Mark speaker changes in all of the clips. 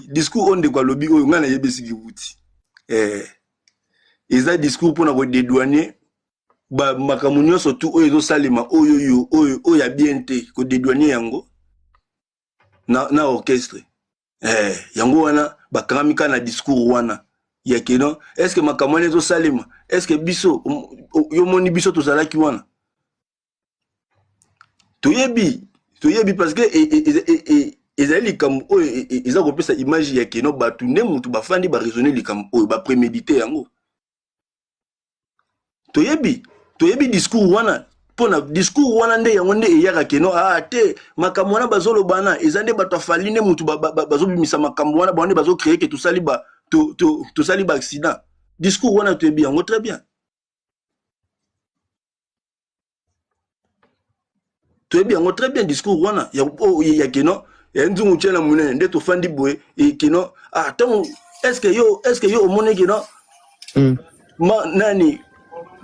Speaker 1: discours on de quoi lobby oyo ngana yebisi kibuti eza discours pour na ko dédouaner ba makamunyo surtout oyo zo salima oyo ya bien te ko dédouaner yango na orchestre yango wana ba karamika na discours wana ya keno est-ce que makamane zo salima est-ce que biso yo moni biso to salaki wana toyebi parce que ezali likambo oyo eza kopesa image ya keno batu nde mutu bafandi ba raisonner likambo oyo ba préméditer yango toyebi discours wana pona discours wana nde yango nde eyaka keno te makambo wana bazolo bana eza nde bato afali nde mutu bazobimisa makambo wana bande bazo créer que tosali ba tosali ba accident discours wana toyebi yango très bien discours wana ya keno ya nzungu tshela munene nde tofandi boye keno tant est-ce que yo omone keno ma nani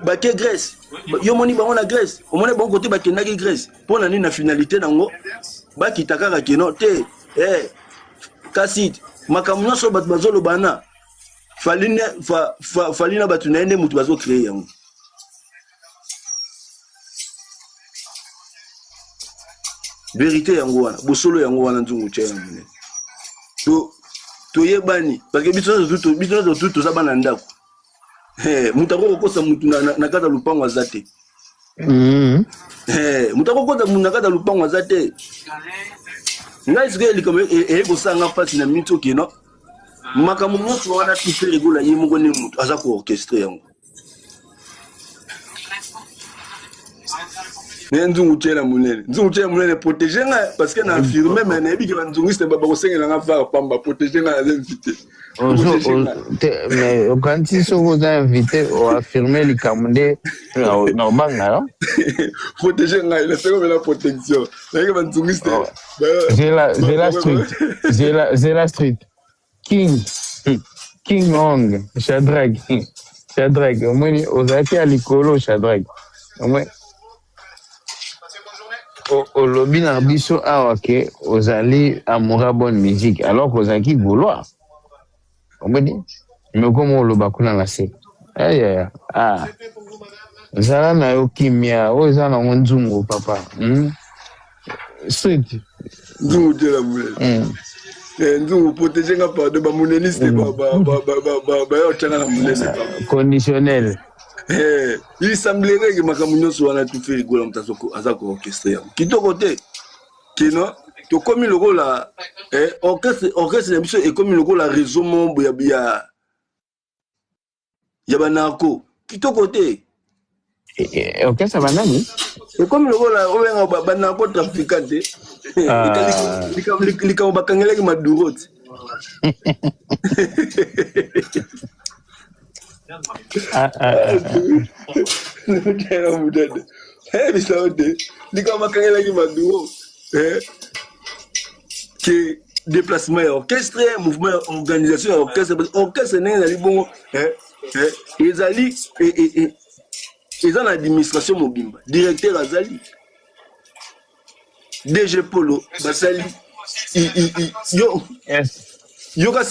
Speaker 1: bake Grèce yo moni bango na Grèce omone bango côté bakendaki Grèce pona nini na finalité nango bakita kaka keno te kasi makambo nyonso bato bazolo bana fali na bato na ende mutu bazo créer yango vérité yango wana bosolo yango wana nzungu tshela munene toyebani parce que biso tout toza bana ndako mutu akokosa mutu na kata lupango aza te mutu akokosa mutu na kata lupango aza te ngai sike likamo ekosanga mpasi na mito keno makambo nyonso wana tupe regola ye moko ne mutu aza ko orchestre yango nzungu tshela munene protéger nga parce que na affirmer mais na yebi ke banzungiste bakosengela nga vara pamba protéger nga aza invité
Speaker 2: mais quand ils sont invités ou affirmer les camondés normal là
Speaker 1: protéger nga il fait comme la protection c'est que banzungiste
Speaker 2: j'ai la street King Hong Shadrach moi ozaki alikolo Shadrach moi au lobby na biso awa ke ozali amoura bonne musique alors que ozaki gaulois on dit mais comment le bakuna na se zala na yo kimia oza na nzungu papa street
Speaker 1: nzungu tshela munene nzungu protéger nga par de ba muneniste ba yo tshana na munene
Speaker 2: conditionnel
Speaker 1: il semblerait que makambo nyonso wana tufe rigola mutu aza ko orchestre yango kitoko te kino tokomi lokola orchestre na biso ekomi lokola réseau mombo ya banako kitoko te
Speaker 2: orchestre banani
Speaker 1: ekomi lokola obenga banako trafiquant te likambo bakangelaki maduro te likambo bakangelaki maduro que déplacement et orchestre, mouvement, organisation et orchestre n'est pas bon. Ezali et dans l'administration mobimba, directeur Azali, DG Polo, Basali, yoga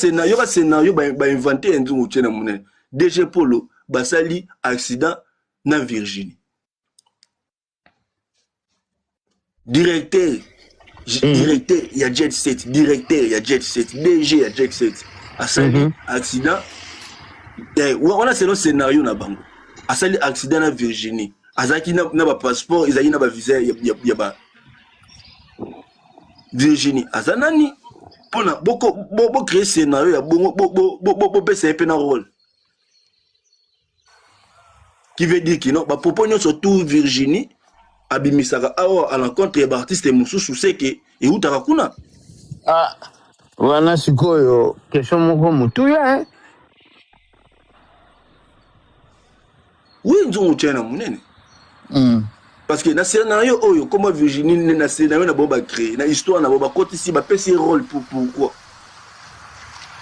Speaker 1: scénario ba inventer un nzungu tshela munene. DG Polo, Basali, accident na Virginie. Directeur, il y a Jet Set, directeur, il y a Jet Set, DG, il y a Jet Set. Asali, accident. On a ce scénario na bango. Asali, accident na Virginie. Azaki na ba passeport, Izaki na ba visa, y a ba Virginie. Azanani, pona, bo créer scénario, ya bo pesa un rôle. Qui veut dire que non, ba propose surtout Virginie. Abimisaka awa à l'encontre ya artiste mususu seke et utaka kuna
Speaker 2: wana sikoyo question moko mutuya
Speaker 1: oui nzungu tshela munene parce que na scénario oyo comment Virginie na scénario na boba créer na histoire na boba côté ici ba pesi rôle pourquoi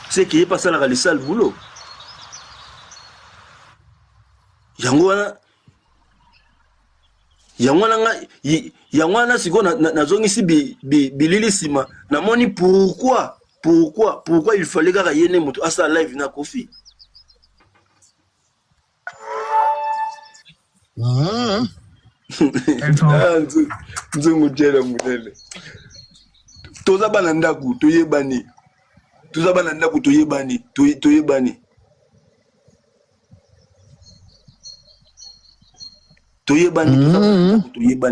Speaker 1: c'est qu'il est pas ça la salle boulot yangwana siko na zongisi bilili sima na moni pourquoi pourquoi il fallait que yene moto asa live na Kofi. Nzungu jela munene. Toza bana ndaku toyebani. Toza bana ndaku toyebani. Toyebani. Toyebani.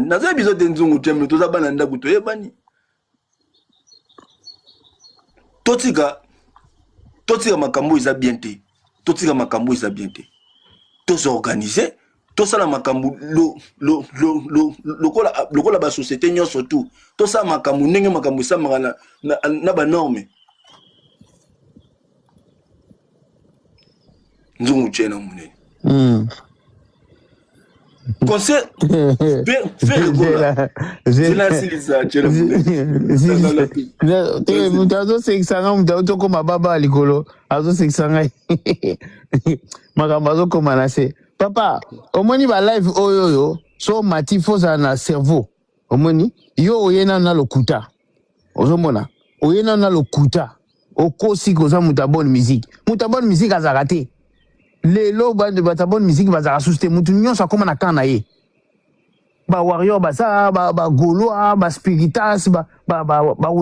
Speaker 1: Naza biso te nzungu jela toza bana ndaku toyebani. Totika makambo eza bien te. Totika makambo eza bien te. Tous organisés, tous la makambu lokola ba société nyo surtout. Tous ça makambu nenge makambu sa na ba norme. Nzungu tchena munene. Conseil faire rigola. C'est la silisa tchena munene.
Speaker 2: Mutazo seksanga mutazo koma baba likolo. Azo seksanga. Makambazo koma na se. Papa, omoni ba live oyoyo so matifo za na cerveau. Omoni yo oyena na lokuta. Ozomona. Oyena na lokuta. Okosi koza mutabone musique. Mutabone musique azarate. Lelo ba bonne musique bazara souste mutu nyonso akoma na kana ye. Ba warrior baza ba goloa ba spiritas ba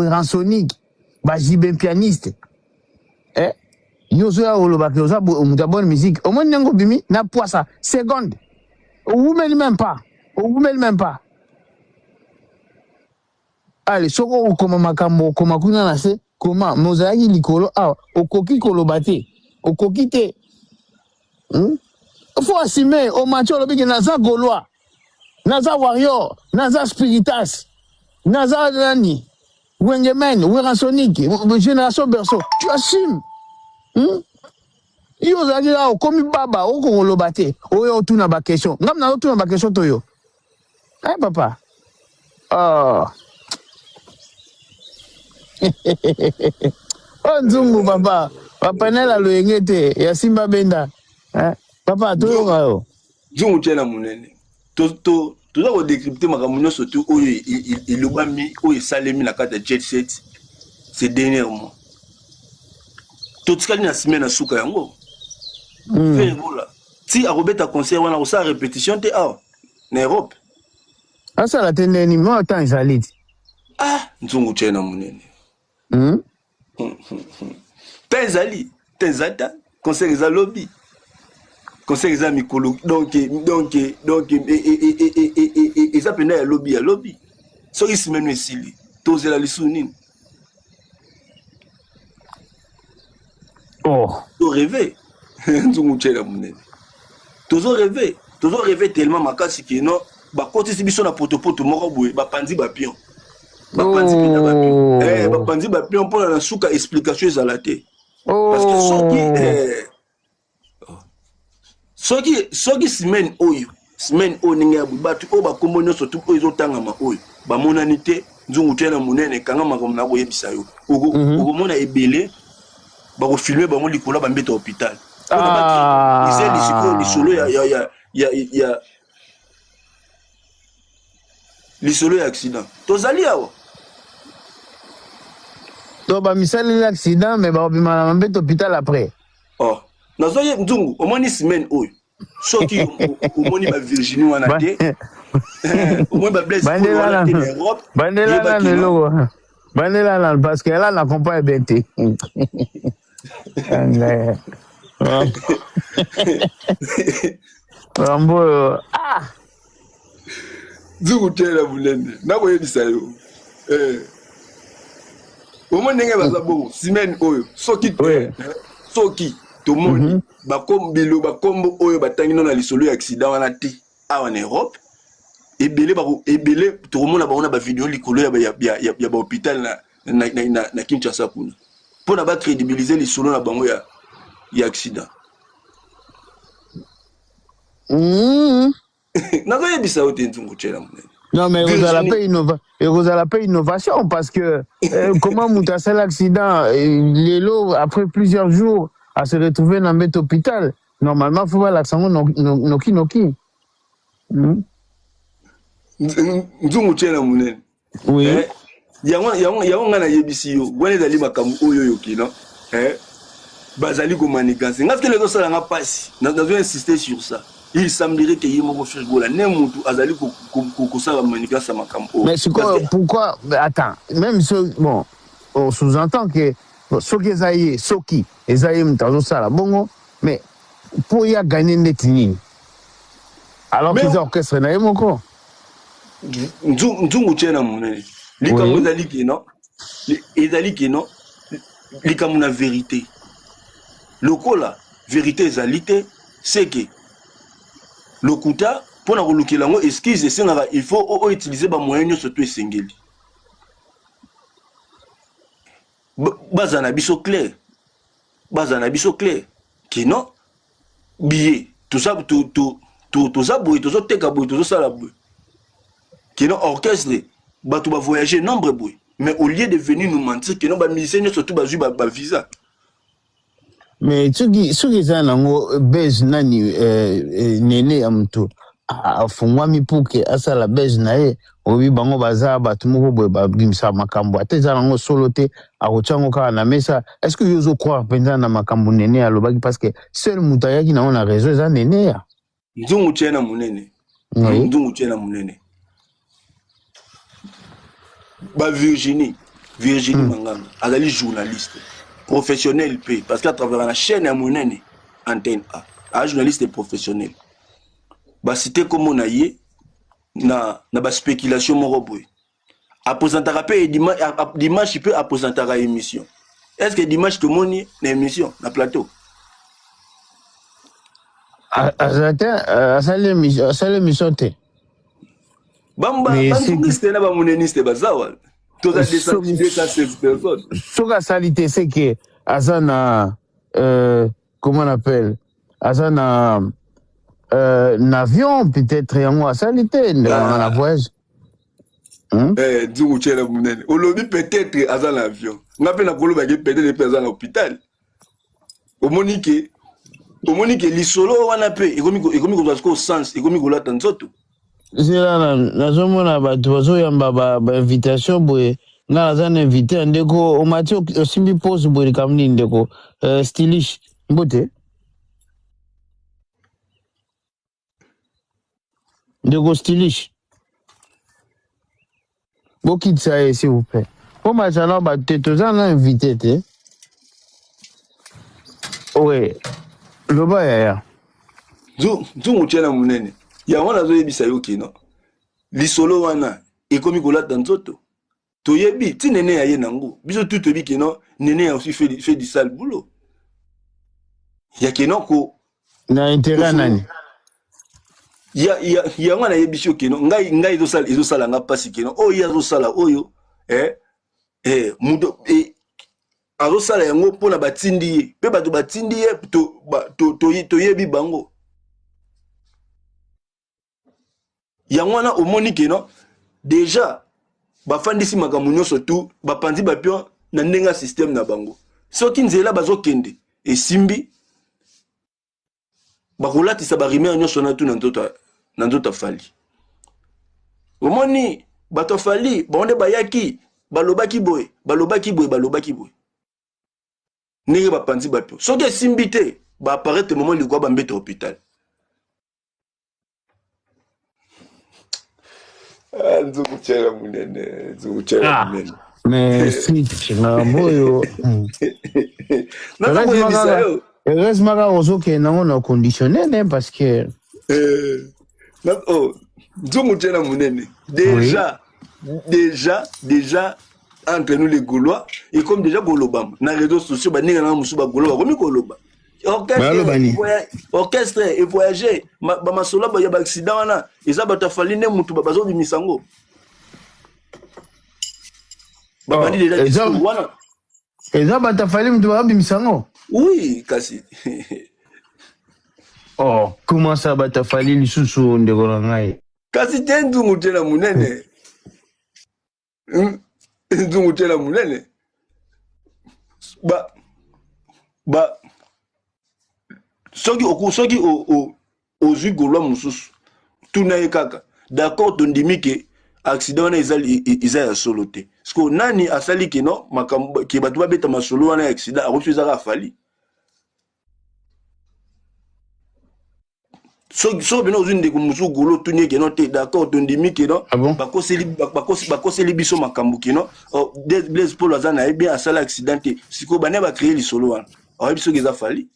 Speaker 2: ransonique ba jibin pianiste. Yozo ya oloba ke oza muta bonne musique. Au moins nyango bimi na poisa seconde. Ou même pas. Allez, soko koma makambo koma kuna na se koma mozaki likolo okoki kolobate. Okoki te. Faut assumer au match le big naza gaulois. Naza warrior, naza spiritas. Naza nani. Wengemen, Weransonic, génération berceau. Tu assumes. Yo zaki là komi baba oko lobate oyo tuna ba question ngam na tuna ba question toyo papa nzungu papa nela loyengete ya Simba Benda papa toyo ngayo
Speaker 1: nzungu tena munene to ko décrypter makambo nyonso tu oyo ilobami oyo salemi na kata jet set ces derniers mois totikali na semaine na suka yango fait voilà si a robeta concert wana osa répétition te na Europe
Speaker 2: asa la tende ni mo temps isaliti
Speaker 1: nzungu tena munene tenzata concert za lobby concert za mikolo donc et ça pena ya lobby so isimenu esili tozela lisuni to rêver nzungu tshela munene tozo rêver tellement makasi que non ba koti si biso na potopoto moko boye ba panzi ba pion bapanzi ba pion pour na suka explication ezalate parce que soki semaine oyo ninga ya batu o ba kombo nyonso tu oyo ezotangama oyo ba monani te nzungu tshela munene kanga makomo na koyebisa yo okomona ebele ba filmer ba mo likolo ba mbeta hôpital lisolo ya accident tozali awa
Speaker 2: to ba misali l'accident mais ba obima na mbeta hôpital après
Speaker 1: nazoye nzungu omoni semaine oyo soki omoni ba Virginie wana te omoni ba Blaise wana te Europe
Speaker 2: bandela na parce que elle n'accompagne bien te
Speaker 1: nzungu tshela munene nakoyebisa yo omoni ndenge baza bongo semaine oyo soki tomoni bakombo oyo batangi no na lisolo ya accident wana te awa na Europe ebele tokomona bango na bavideo likolo ya bahôpital na Kinshasa kuna mpona bacrédibilize lisolo na bango ya accident nazoyebisa yo te nzungu tshela munene.
Speaker 2: Non, mais vous allez pas innovation parce que comment Moutassel l'accident, après plusieurs jours, à se retrouver dans cet hôpital, normalement, il faut voir l'accident Noki.
Speaker 1: Nzungu tshela munene.
Speaker 2: Oui.
Speaker 1: yango nga na yebisi yo wana ezali makambo oyo yoki non bazali komanigance nga skele ezosala nga pasi nazo insister sur ça. Il semblerait que yemo frigola ne mutu azali kosala manigance makambo.
Speaker 2: Mais c'est quoi pourquoi attends même ce bon on sous-entend que soki ezayi mutazo sala bongo mais pour y gagner netini alors qu'ils ont orchestre na yemoko
Speaker 1: nzungu tena munene likambo ezali kino likambo na vérité lokola vérité ezali te c'est que lokuta pona kolukela ngo excuse esengaka il faut utiliser ba moyens nyonso to esengeli bazana biso clair kino billet tout ça boy tout ça teka boy tout ça la boy kino orchestre bato ba voyager nombre boy mais au lieu de venir nous mentir kino ba musiciens surtout ba visa.
Speaker 2: Mais soki eza nango base nani nene ya mutu afungwami puke asala base na ye obi bango baza bato moko boye babimisa makambo ate eza nango solo te akotia yango kaka na mesa. Est-ce que yo ozokroire mpenza na makambo nene alobaki parce que seul mutu ayaki nango na réseau eza nene ya
Speaker 1: nzungu tie na munene ba Virginie Manganga azali journaliste professionnel P parce qu'à travers la chaîne à Mounene antenne A journaliste professionnel ba cité comme on a yé na ba spéculation moroboy aposantara pe dimanche peut aposantara émission. Est-ce que dimanche tout monde na émission na plateau
Speaker 2: asali émission te
Speaker 1: bamba journaliste na ba mouneniste bazawa toza 216 personnes.
Speaker 2: Soka salité c'est que Azana comment on appelle Azana avion peut-être en salité dans voyage.
Speaker 1: Djungu tchela munene. Olobi peut-être Azana avion. Ngape na koloba ke peut-être personne à l'hôpital. Omonike lisolo wana pe ekomi ko sens ekomi ko lata nzoto.
Speaker 2: Zela na zomona bato bazoyamba ba invitation boye nga azana invité ndeko o mati osimbi pose boye kamni ndeko stylish mbote ndeko stylish bokitsa s'il vous plaît po machala bato tozana invité te ouais loba ya
Speaker 1: nzungu tshela munene yango nazoyebisa yo kino lisolo wana ekomi kolata nzoto toyebi ti nene ya ye nango biso tout toyebi kino nene a aussi fait du sale boulot ya kino ko
Speaker 2: na intérêt nani
Speaker 1: yango nayebi yo kino ngai ezosala nga pasi kino oyo azosala oyo mudo azosala yango mpona batindi ye mpe bato batindi ye toyebi bango yango wana omoni keno déjà bafandisi makambo nyonso tu bapanzi bapion na ndenge système na bango soki nzela bazokende esimbi bakolatisa barimere nyonso na tu na nzoto afali omoni bato afali bango bayaki balobaki boye ndenge bapanzi bapio soki esimbi te baaparete momo likwa bambeta hôpital. Nzungu tshela munene.
Speaker 2: Mais si na boyo reste maka ozoke nango na conditionné parce que
Speaker 1: nzungu tshela munene déjà entre nous les Gaulois et comme déjà Golobam na réseaux sociaux baninga na musu ba Gaulois komi koloba orchestre et voyager ba masola ba ya ba accident wana eza bato fali ne mutu bazo bimisango ba bandi déjà wana
Speaker 2: eza bato fali mutu ba bimisango
Speaker 1: oui kasi
Speaker 2: oh comment ça bato fali lisusu ndeko na ngai
Speaker 1: kasi tendu mutela munene nzungu tshela munene soki ozwi Gaulois mosusu tuna ye kaka d'accord tondimi ke accident wana eza ya solo te parce que nani asali ke non makambo ke batu babeta masolo wana accident a refusé à fali so bino uzuni de kumusu golo tunye ke non te d'accord tondimi ke non bakoseli biso makambo ke non Blaise Paul azana e bien asala accident te siko bane ba créer lisolo wana a biso ke za fali.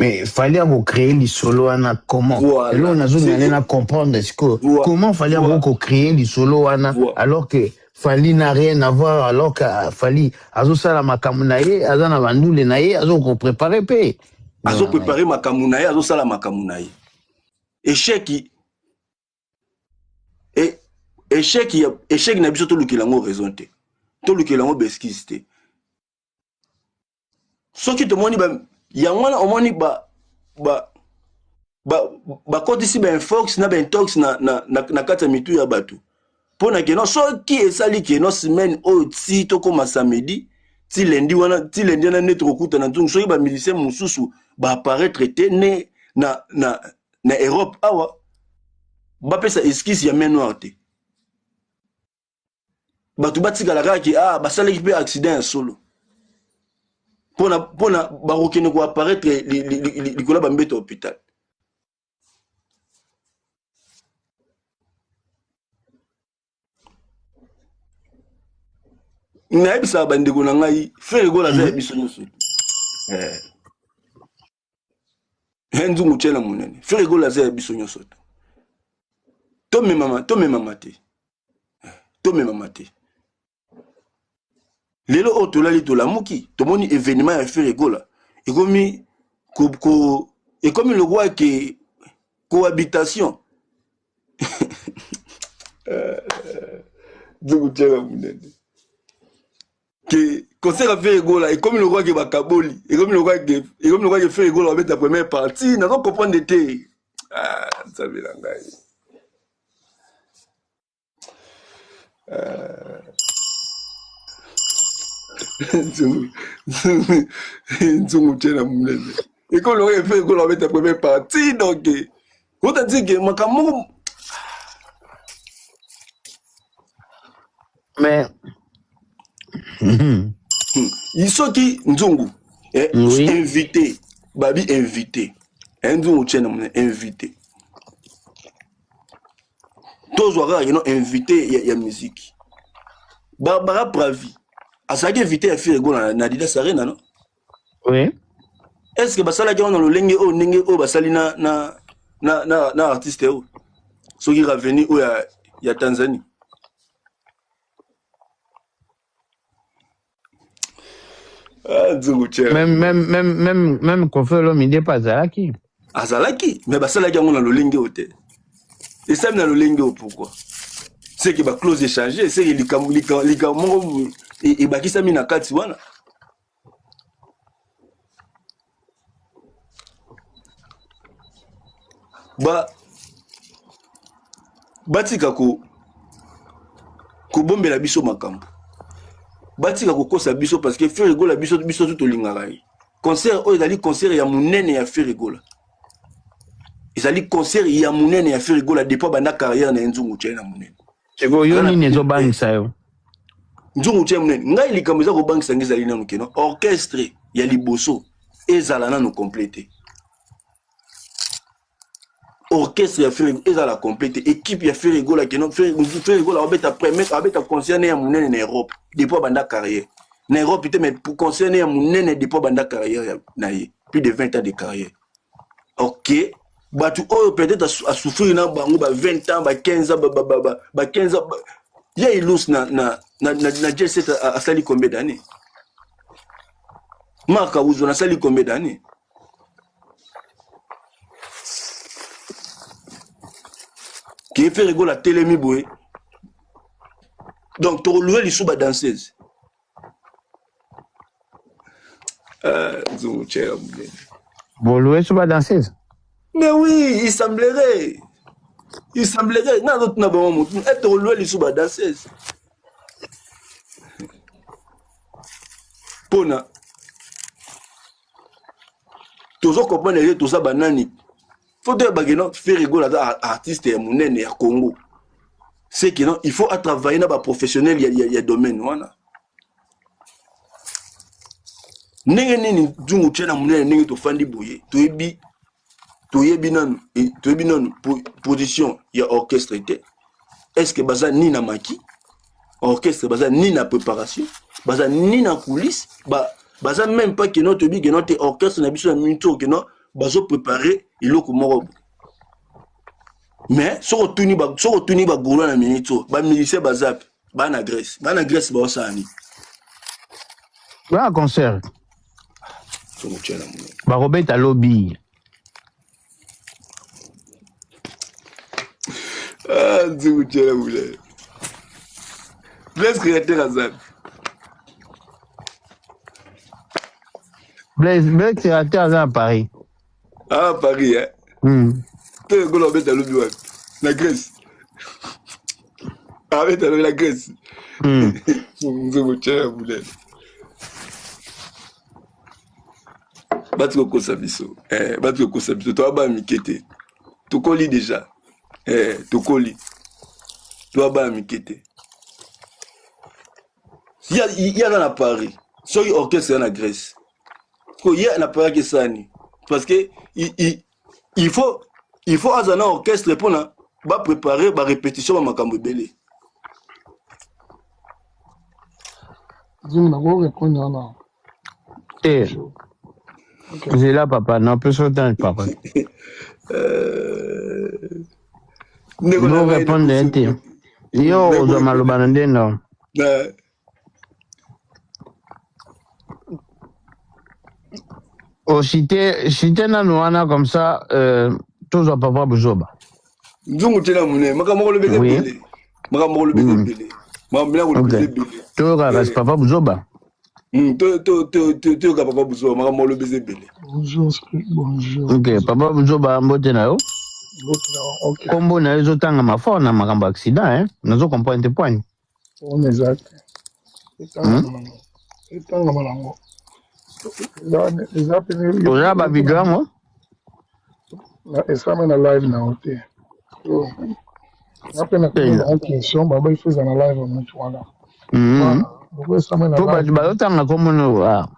Speaker 2: Mais il fallait créer les solos comment?
Speaker 1: Voilà.
Speaker 2: Et là, on a besoin de comprendre comment fallait créer les solos alors que Fali n'a rien à voir, alors que Fali azo sala makamunaye, azana bandule naye, azo préparer pe.
Speaker 1: Azo préparer makamunaye, azo sala makamunaye. Échec na biso to lukilango raison te. To lukilango beskis te. Soki to moni ba yangwana omoni ba kotisi ba infox na ba intox na kata mitu ya batu. Pona ke non soki esali ke non semaine o ti to koma samedi ti lundi na net rokuta na ntungu soki ba milicien mususu ba apparaître te ne na Europe awa ba pesa esquisse ya main noire te. Batu batikala kaka ki basalaki pe accident ya solo. Pona barokene ko apparaître likola bambeta hôpital. Naibisa bandeko na ngai frère gola za biso nyoso. Nzungu tshela munene. Frère gola za biso nyoso. To me mama te. Lelo otolali to lamuki, tomoni événement ya frère gola. Ekomi le roi que cohabitation. Nzungu tshela munene. Que concert à faire gola et comme le roi qui va kaboli et comme le roi qui fait gola avec la première partie n'a pas comprendre de thé ça veut la et comme le roi qui fait gola avec la première partie donc quand on dit que makamou
Speaker 2: mais
Speaker 1: il sont qui Nzungu invité babi invité Nzungu tchena invité tous wara you know invité ya musique Barbara Pravi asaki invité à faire gola na Dida Sarena non
Speaker 2: oui
Speaker 1: est-ce que basala ki on le lenge o ninge o basali na artiste o so qui revenu o ya Tanzanie.
Speaker 2: Même qu'on fait l'homme, il n'est pas Azalaki.
Speaker 1: Azalaki, mais bah ça là, on a le lingue au thé. Et ça, on a le lingue au pourquoi? C'est que bah clause échangée, c'est que les et bah qui s'est mis dans 4 wana. Batika ko bombe la biso makambo. Batika ko kosa biso parce que frère gola biso tout lingara. Concert o ezali concert ya munene ya frère gola. Ezali concert ya munene ya frère gola depuis banda carrière na Nzungu tshena munene.
Speaker 2: Chego yoni nezo bangisa yo.
Speaker 1: Nzungu tshena munene. Ngai likambo za ko bangisa ngizali nanu keno orchestre ya liboso ezala nanu complété. Orchestre ya frère ezala complété équipe ya frère gola keno frère gola obeta premier abeta concert ya munene na Europe depuis banda carrière. Na Europe mais pour concerner munene depuis banda carrière na ye plus de 20 ans de carrière. OK, batu oyo peut-être à souffrir na bango ba 20 ans ba 15 ans ba 15 ans ya ilus na jet set a sali combien d'années? Maka uzo na sali combien d'années? Qui fait rigoler la télé mi boy. Donc to louer les sous ba danseuse.
Speaker 2: Bon, louer sur la danseuse.
Speaker 1: Mais oui, il semblerait. Non, d'autres n'a pas mon mot. Être loué les sous la danseuse. Pona. Tous comprendre tout ça banani. Faut dire bageno faire rigoler à artiste et monene à Congo. c'est que non, il faut travailler dans les professionnels, il y a domaine. Voilà. Nenge nini dungu tena munene nenge tofandi boye toyebi nanu position ya orchestre était est-ce que baza ni na maki orchestre baza ni na préparation baza ni na coulisse baza même pas que notre bi que notre orchestre na biso na minto que non bazo préparer iloko moko mais soko tuni ba golo na minito ba musicien baza ba na Grèce ba osani
Speaker 2: un concert. Robert à lobby.
Speaker 1: Ah, Blaise créateur à Zap.
Speaker 2: Blaise créateur à Paris.
Speaker 1: Ah, Paris, hein. Tu es Robert à lobby, la Grèce. Ah, mais la Grèce. Batko Kosabiso. Batko Kosabiso. Toi, bah, Mikete. Tu collis déjà. Tu collis. Toi, bah, Mikete. Il y a dans la Paris. Sur l'orchestre en Grèce. Il y a dans Paris qui ça. Parce que il faut avoir un orchestre pour préparer la répétition de Makambo Belé.
Speaker 3: Je vais répondre.
Speaker 2: J'ai là, papa. Non, plus autant, papa.
Speaker 3: Nous
Speaker 2: répondre. Yo, je m'en vais non. Oh, si t'es dans Noana comme ça, toujours papa Bouzoba.
Speaker 1: Nzungu tena mune, makambo le bébé belé. Makambo le bébé belé. Makambo le bébé belé.
Speaker 2: Toi, reste papa Bouzoba.
Speaker 1: Toi, papa Bouzoba, makambo le bébé belé.
Speaker 3: Bonjour.
Speaker 2: Ok, papa Bouzoba, mbote na yo. Kombo na yo tanga mafo na makambo accident, hein. Nazo comprendre tes points.
Speaker 3: On exact. Etanga malango.
Speaker 2: Oza ba video ngo.
Speaker 3: Na esame na live na hote. Napenda kuona question baba ifuza na live mtu wana. Baba esame na live.
Speaker 2: To ba tanga kombo no ah.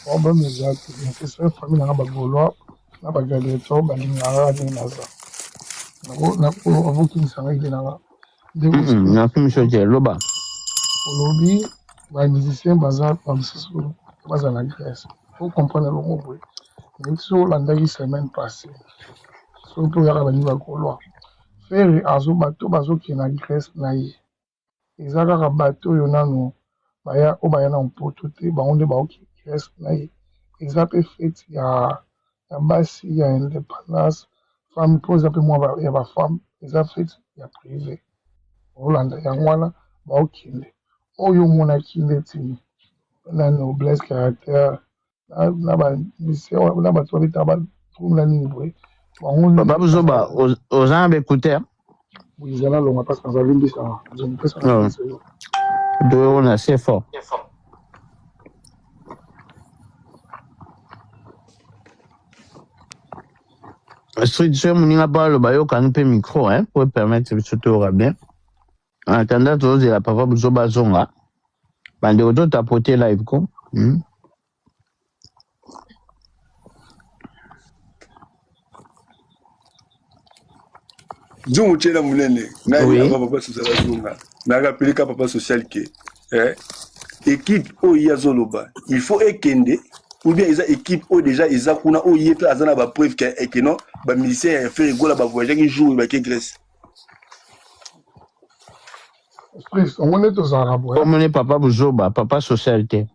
Speaker 3: Baba exact. Ni famille na ba golo na ba gade to ba linga ni naza. Na ko avuki sanga gina.
Speaker 2: Na kimi shoje loba.
Speaker 3: Olobi ba musicien bazar comme ça. Baza na Grèce. Faut comprendre le mot. Mais sur la semaine passée, surtout yaka bani bakolo. Faire azo bateau bazo ki na Grèce na ye. Ezaka ka bateau yo nanu baya na mpoto te ba onde ba ki Grèce na ye. Ezape fête ya basi ya indépendance femme pose un peu moins ya ba femme ezap fête ya privé. Olanda ya ngwana ba okinde. Oyo mona kinde ti na noblesse caractère na ba mission na ba tobi taba trouve nini boy
Speaker 2: papa Bouzoba aux gens écouteurs
Speaker 3: oui ils allent longa parce que ça vient ça je ne peux pas
Speaker 2: on a c'est fort street sur moninga pas le bayo quand peu micro hein pour permettre que tout aura bien en attendant tous la papa Bouzoba zonga bande auto tapoter live ko
Speaker 1: Nzungu tena munene na papa social zunga na rappeler papa social que équipe o yazoloba il faut ekende ou bien ils équipe o déjà ils kuna o yé pe azana ba preuve que non ba musicien ya faire gola ba voyager qui joue ba ke Grèce.
Speaker 3: On est aux arabes.
Speaker 2: Comme on est papa Bouzoba, papa socialité.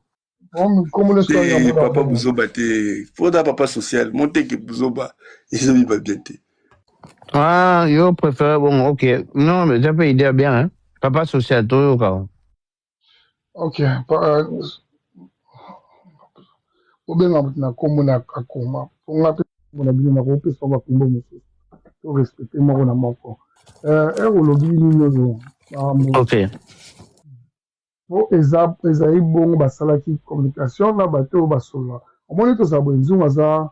Speaker 3: Comme on est
Speaker 1: papa Bouzoba te faudra papa social monter que Bouzoba ils ont pas bien te.
Speaker 2: Ah, yo préfère bon OK. Non, mais ça peut aider bien hein. Papa social toi quoi.
Speaker 3: OK. Obenga na kombo na akoma. Onga pe na bino na ko pe so ba kombo musu. To respecter mo na moko. Olobi ni no.
Speaker 2: OK.
Speaker 3: Po ezali bongo basalaki communication na bato basola. Omoni to sabo nzungu aza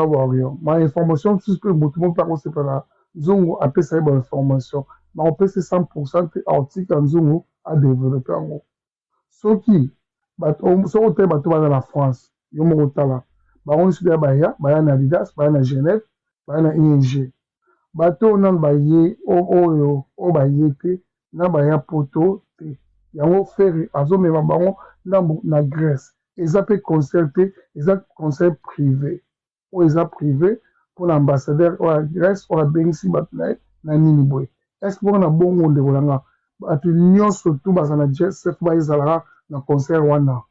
Speaker 3: wario. Ma information suspect beaucoup pas qu'on sait pas là. Nzungu apesa ba information. baopesi 100% te aotika nzungu adevelope yango soki soki otali bato baza na France yo moko otala bango nyonso deya baya na Adidas baya na Genève baya na ING bato nano baye oyo baye te na baya poto te yango fere azomema bango ndambo na Grèce eza mpe concert te eza concert privé oyo eza privé mpona ambassadeur oyo ya Grèce oyo abengisi bato na ye na nini boye estce moko na bongo ndeko nanga bato nyonso tu baza na jet fo bayezalaka na concert wana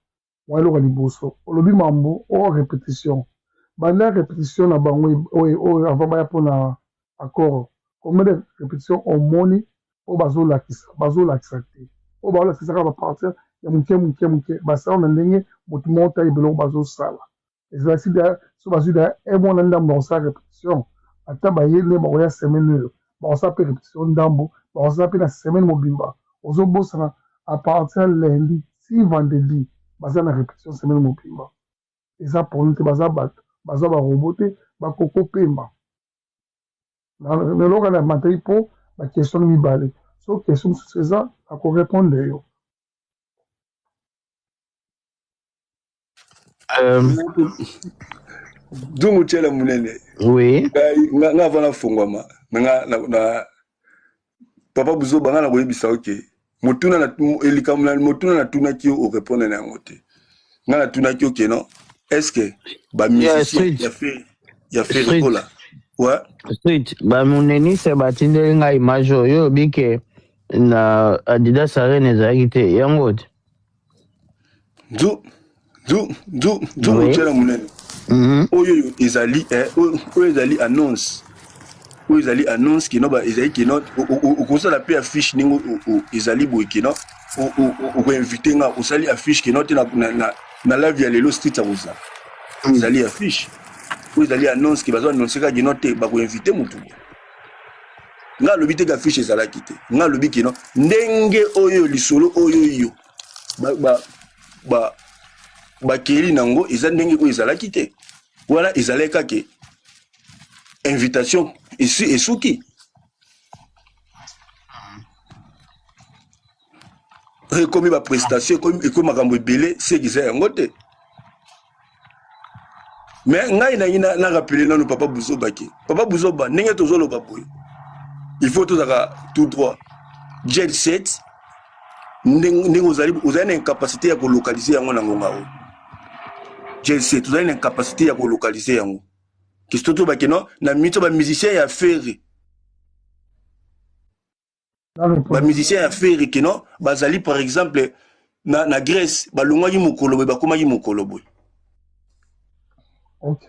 Speaker 3: wayeloka liboso olobi mambo oyo répétition banda répétition na bango oyo avant baya mpona accord combien de répétition omoni oyo bazolakisa te oyo bazolakisa kaka bapartir ya moke basala na ndenge motu moko tali biloko bazosala ezalaki so bazwi da mwana ndambo bakosala répétition ata baye nde bakoya semaine oyo bakosala mpe répétition ndambo bakosala mpe na semaine mobimba ozobosana à partir ya lundi si vendredi baza na répétition semaine mobimba eza ponu te baza bato baza barobo te bakoko pemba naloka na matei mpo baquestion mibale so question mosusu eza akorépondre yo
Speaker 1: Dungu tshela munene.
Speaker 2: Oui.
Speaker 1: Nga vana fungwama. Nga papa buzo banga na koyebisa oke. Motuna na elikamuna motuna na tuna ki o répondre na ngote. Nga na tuna ki oke non. Est-ce que ba musicien ya fait rigola. Ouais.
Speaker 2: Street ba muneni se batinde nga image yo bike na Adidas Arena ezalaki te yango te.
Speaker 1: Dungu tshela munene. Oyo ezali annonce oyo ezali annonce kino ba ezali kino okosala pe affiche ningo ezali boye kino okoinvite nga osali affiche kino te na live ya lelo street akoza ezali affiche oyo ezali annonce ki bazo annonce ka kino te bakoinvite mutu nga alobi te ka affiche ezalaki te nga alobi kino ndenge oyo lisolo oyo yo bakeli nango eza ndenge oyo ezalaki te wana ezalaki kaka invitation esuki ekomi baprestation ekomi makambo ebele seki eza yango te mais ngai nangi na rappele nano papa buzoba ke papa buzoba ndenge tozoloba boye il faut tozaka tout droit jet set ndenge ozali na incapacité ya kolocalize yango na ngonga oyo jet set tozali na incapacité ya kolocalize yango kisto to bakeno na mito ba musicien ya faire ba musicien ya faire keno bazali par exemple na Grèce balongwaki mokolo boy bakomaki mokolo boy.
Speaker 3: OK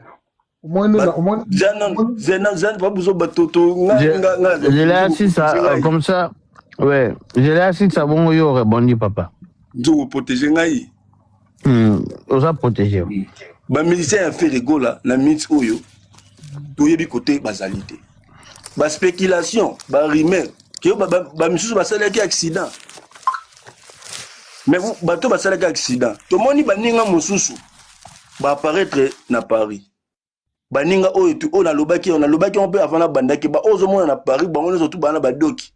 Speaker 2: je l'ai assis ça comme ça ouais je l'ai assis ça bon yo rebondi papa
Speaker 1: nzo protéger ngai
Speaker 2: osa protéger
Speaker 1: ba musicien ya faire rigola na mix oyo toyebi côté bazalité ba spéculation ba rumeur que ba misusu basalaki accident mais bato basalaki accident to moni baninga mosusu ba apparaître na Paris baninga oyo tu on alobaki on peut avant na bandaki ba ozo mona na Paris bango nzo tu bana badoki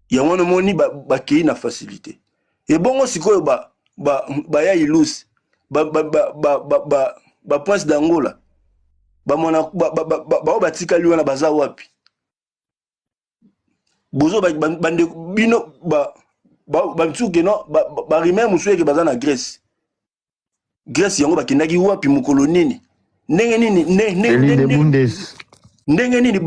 Speaker 1: ya wana moni ba kei na facilité et bongo sikoyo ba ya ilus ba prince d'Angola bamona batikali wana baza wapi bozo bande bino bamsuke no barime musu eke baza na Grèce yango bakendaki wapi mokolo nini ndenge nini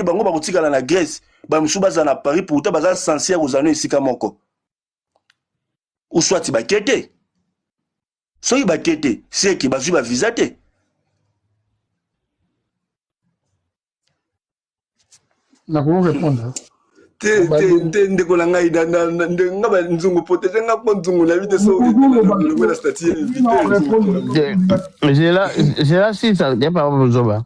Speaker 1: bango bakotikala na Grèce bamusu baza na Paris pourtant baza censé kozana esika moko uswati bakete soki bakete seki bazwi ba visa te
Speaker 3: na comment répondre
Speaker 1: ndeko la ngai nga ba nzungu protéger nga po nzungu na vite so le statut
Speaker 2: j'ai là si ça n'est pas besoin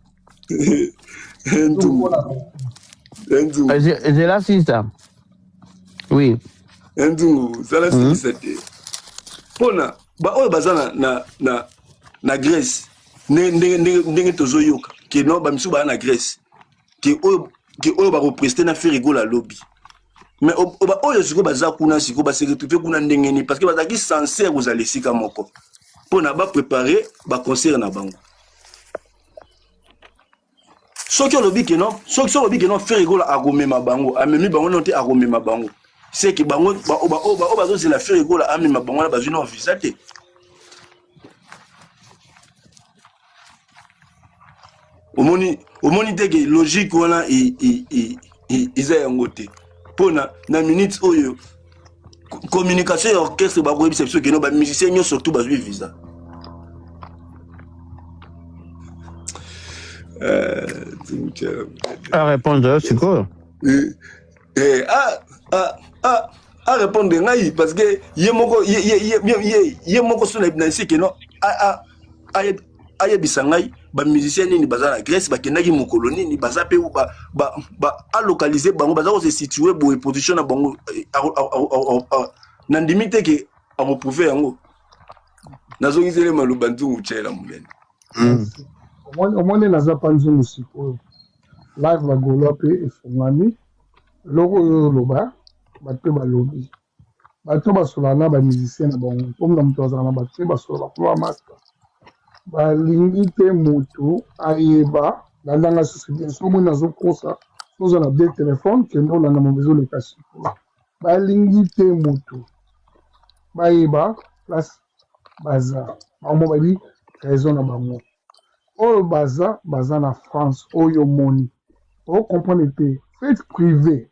Speaker 2: j'ai là si ça oui
Speaker 1: nzungu ça là si c'était pona ba oyo bazana na Grèce ndenge tozoyoka ke no ba misu ba na Grèce ke oyo que oyo ba represter na faire rigolo à lobby. Mais oyo siko baza kuna siko ba se retrouver kuna ndengeni parce que bazaki sincère vous allez sika moko. Pour na ba préparer ba concert na bango. Soki lobby que non, soki lobby que non faire rigolo à gomema bango, amemi bango non te à gomema bango. C'est que bango ba zo c'est la faire rigolo à amema bango na ba jino visa te. Omoni te que logique wana iza yango te. Pona na minute oyo communication et orchestre ba ko ebisa que no ba musicien nyo surtout ba visa.
Speaker 2: À répondre, c'est quoi?
Speaker 1: À répondre ngai parce que ye moko so na ici que non aya bisangai ba musicien ni baza na Grèce ba kendaki mokolo ni baza pe ba a localiser bango baza ko se situer bo position na bango na ndimite ke a reprouver yango nazongi zele maluba nzungu tshela mumene
Speaker 3: omoni naza pa nzungu sikoyo live bagolo pe efungani loko oyo loba bato balobi bato basola na ba musicien na bango comme na moto azala na bato basola bakolo master balingi te moto ayeba landanga société somoni nazokosa soza na deux téléphone kende olanda mabezo oleka sikoyo balingi te moto bayeba place baza bango babi raison na bango oyo baza na France oyo moni ocomprendre te fête privée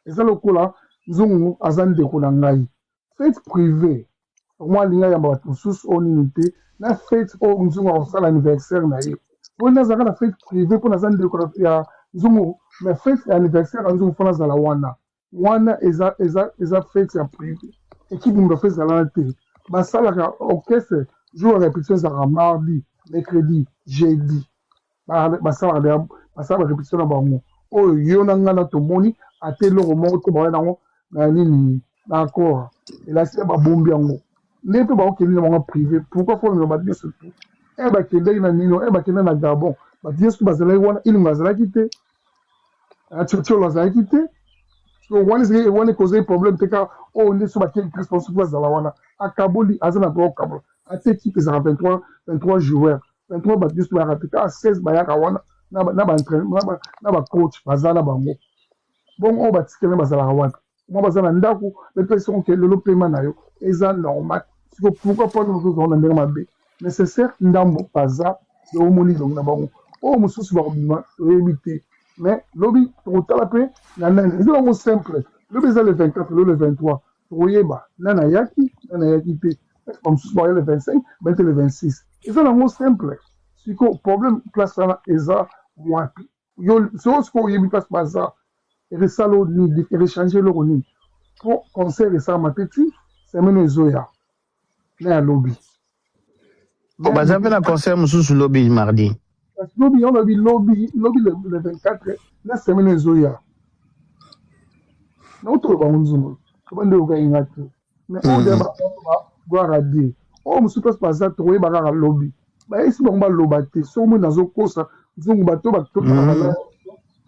Speaker 3: eza lokola nzungu aza ndeko na ngai fête privée mwa alinga yamba bato mosusu oyo nini te na fête oyo nzungu akosala anniversaire na ye oyo nazalaka na fête privée mpo naza ndeko ya nzungu mais fête ya anniversaire ya nzungu mpo nazala wana eza fête ya privé ekipe moto afe ezalana te basalaka orchestre jour ya répétition ezalaka mardi mercredi jeudi basalaka répétition na bango oyo yo na ngai na tomoni ate eloko moko te baoya nango na nini na accord elasi babombi yango nde mpe baokende na bango privé pourquoi fomema bato nyonso tu bakendeki na nino bakende na Gabon bato nyonso bazalaki wana ilingo azalaki te tiolo azalaki te wana ekozai problème te kaka oyo nde so bakei responsible bazala wana akaboli aza na droit okabola ate ekipe ezalaka 23 joueurs 23 bato nyonso bayaka te kaka 16 bayaka wana na bacoach baza na bango bongo oyo batikele bazalaka wana mwa baza na ndako bete soki lelo pema na yo eza normal siko pourquoi pas ozala na ndenge mabe nécessaire ndambo baza omoni longo na bango oyo mosusu bakobima oyebi te mais lobi tokotala mpe na nani eza bango simple lobi eza le 24 lo le 23 tokoyeba nani ayaki te bamosusu baoya le 25 bete le 26 eza nango simple siko problème place wana eza wapi soko siko oyebi place baza eresala nini erechange eloko nini po concert esalama te ti semene ezoya na ya lobi
Speaker 2: baza mpe na concert mosusu lobi mardi
Speaker 3: lobi olobi lobi le 24 na semene ezoya nautolo bango nzungu tobande okayinga te mais oyo gloire à Dieu oyo mosusu place baza tokoyeba kaka lobi bayesi bango baloba te soki moi nazokosa nzungu bato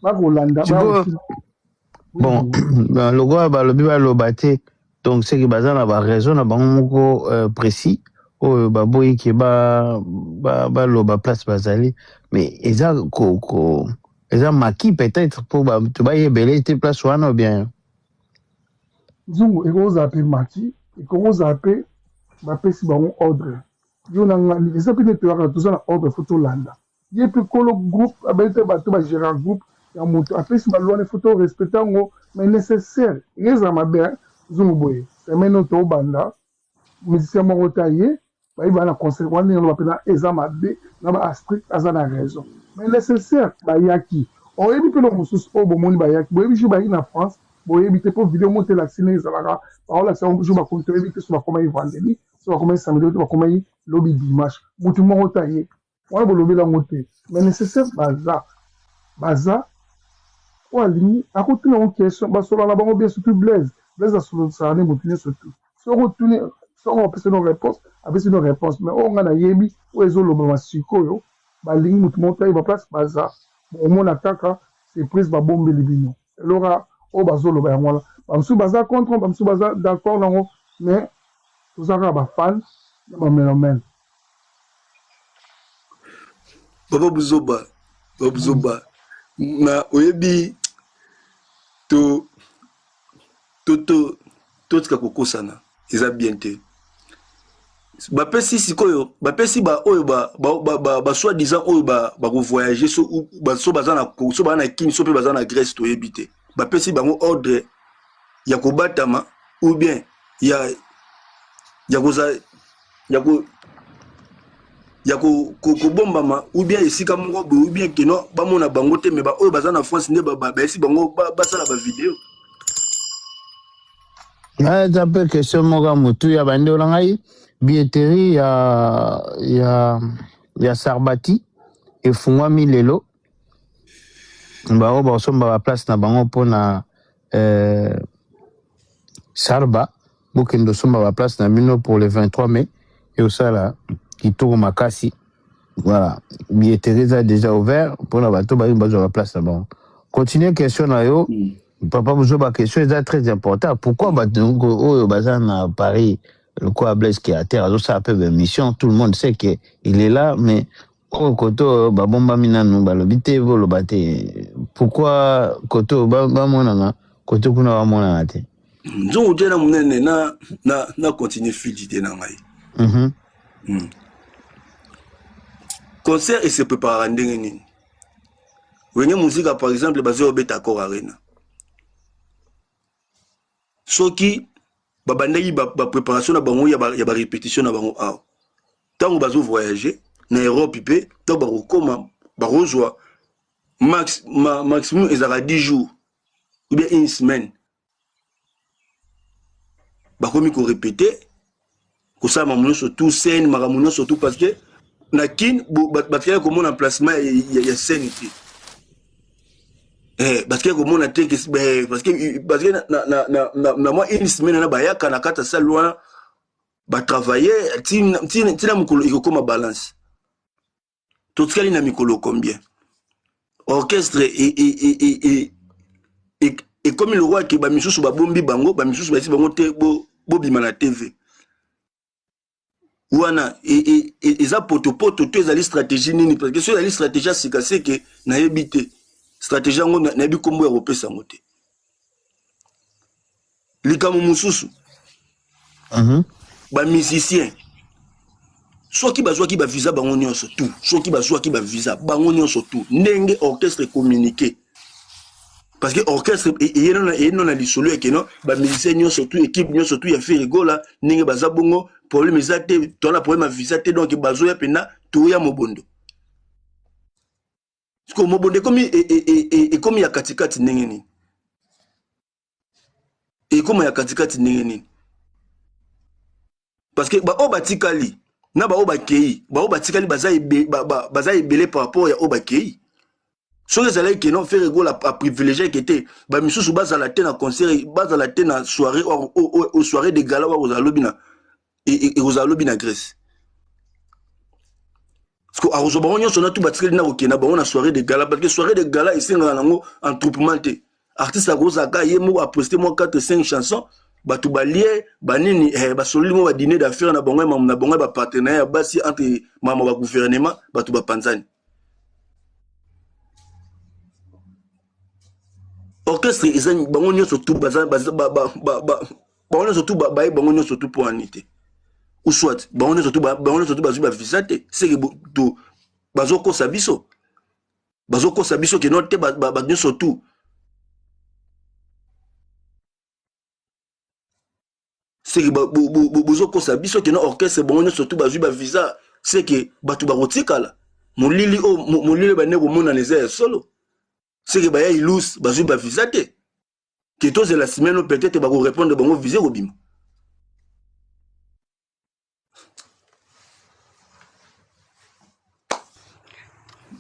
Speaker 3: bakolanda
Speaker 2: bon lokola balobi baloba te donc c'est que baza na baraison na bango moko précis oyo baboyi ke baloba place bazali mais eza maki peut-être po bato bayebele te place wana ou bien
Speaker 3: nzungu ekozala mpe maki ekozala mpe bapesi bango ordre yo na ngani eza mpe nete kaka toza na ordre fo tolanda ye mpe kolo groupe abeli te bato bagéra groupe ya moto apesi balwane fo torespecte yango mais nécessaire ezala mabe nzungu boye semaine oyo tobanda musicien moko ta ye bayeba na concert wana ndenge loba mpena eza mabe na baastrict aza na raison mais nécessaire bayaki oyebi mpe loko mosusu oyo bomoni bayaki boyebi jour bayaki na France boyebi te mpo video moko te elakisi ndenge ezalaka baolakisa jour bakomi toyebi te so bakomai vendredi so bakomai samedi to bakomai lobi dimanche motu moko ta ye wana bolobeli yango te mais nécessaire baza oyo alingi akotuna yango question basola na bango bien surtout blaise asolosala nde motu nyonso tu soko otuni soko apesi no réponse mais oyo ngai nayebi oyo ezolobama sikoyo balingi motu moko ta ye baplace baza omona kaka surprise babombeli bino elora oyo bazoloba yango wana bamosusu baza contre bamosusu baza d'accord nango mais toza kaka bafan na bamelomene
Speaker 1: Papa Buzoba na oyebi totika kokosana eza bien te bapesi sikoyo bapesi oyo soi-disant oyo bakovoyage so baza na Kini so mpe baza na Grèce toyebi te bapesi bango ordre ya kobatama ou bien ya kobombama ou bien esika moko boye ou bien keno bamona bango te me oyo baza na France nde baesi bango basala bavideo
Speaker 2: eza mpe question moko ya motu ya bandeko na ngai billetterie ya Sarbati efungwami lelo bango basomba baplace na bango mpona Sarba bokende osomba baplace na bino pour le 23 mai eosala kitoko makasi voilà billetterie eza déjà ouvert mpona bato bayi bazwa baplace na bango continue question na yo Papa Buzoba question est très important. Pourquoi oyo baza na Paris le quoi Blaise qui est à terre ça peu de mission tout le monde sait que il est là mais koto ba bomba minanu ba lobité volo baté pourquoi koto ba monana koto kuna ba monana te
Speaker 1: nzongo tena munene na continuer fidité na ngai concert et se prépare ndenge nini wenge musique par exemple bazo beta ko arena soki babandaki ba préparation na bango ya ba répétition na bango awa tango bazo voyager na Europe pe to ba kokoma ba rozwa maximum ezaka 10 jours ou bien une semaine ba komi ko répéter ko ça mamuno surtout scène maramuno surtout parce que na kin ba tiens comme un emplacement ya scène ici parce que comme on a été parce que na moi une semaine na bayaka na kata salle wana ba travailler tina mukolo iko comme balance tout ce qu'il na mikolo combien orchestre et comme le roi qui ba misusu ba bombi bango ba misusu ba si bango te bobima na TV wana eza poto to ezali stratégie nini parce que so ezali stratégie c'est que na yebite stratégie ngo na bi kombo ya kopesa ngote likamo mususu ba musicien soki bazwaki ba visa bango nyonso tout soki bazwaki ba visa bango nyonso tout ndenge orchestre communiquer parce que orchestre et non na lisolo ya keno ba musicien nyonso tout équipe nyonso tout ya fait rigola ndenge baza bongo problème ezate to na problème visa te donc bazo ya pena to ya mobondo ko mobondo comme ya katikati ndenge nini comme ya katikati ndenge nini parce que ba obatikali na ba obakei ba obatikali baza ebele par rapport ya obakei so les allez qui non faire rigolo à privilégier qui était ba misusu baza la tena concert baza la tena soirée au soirée de gala aux alobina et aux alobina Grèce parce que à Rosobanyo on a tout batikali na okena ba on a soirée de gala parce que soirée de gala ici nango entroupement artiste à Rosaka yemo a posté moi 4-5 chansons batu balie banini basoli mo ba dîner d'affaires na bango na bango ba partenaire basi entre mama ba gouvernement batu ba panzani orchestre ezani bango nyonso tout bango nyonso tout bango nyonso tout pour anité ou soit bango nyonso tout bazui ba visa te c'est que to bazoko sabiso ke note ba nyonso tout c'est que bazoko sabiso ke no orchestre bango nyonso tout bazui ba visa c'est que batu ba rotikala molili bane ko mona les solo c'est que baya ilus bazui ba visa te que tous la semaine peut-être ba répondre bango visa robima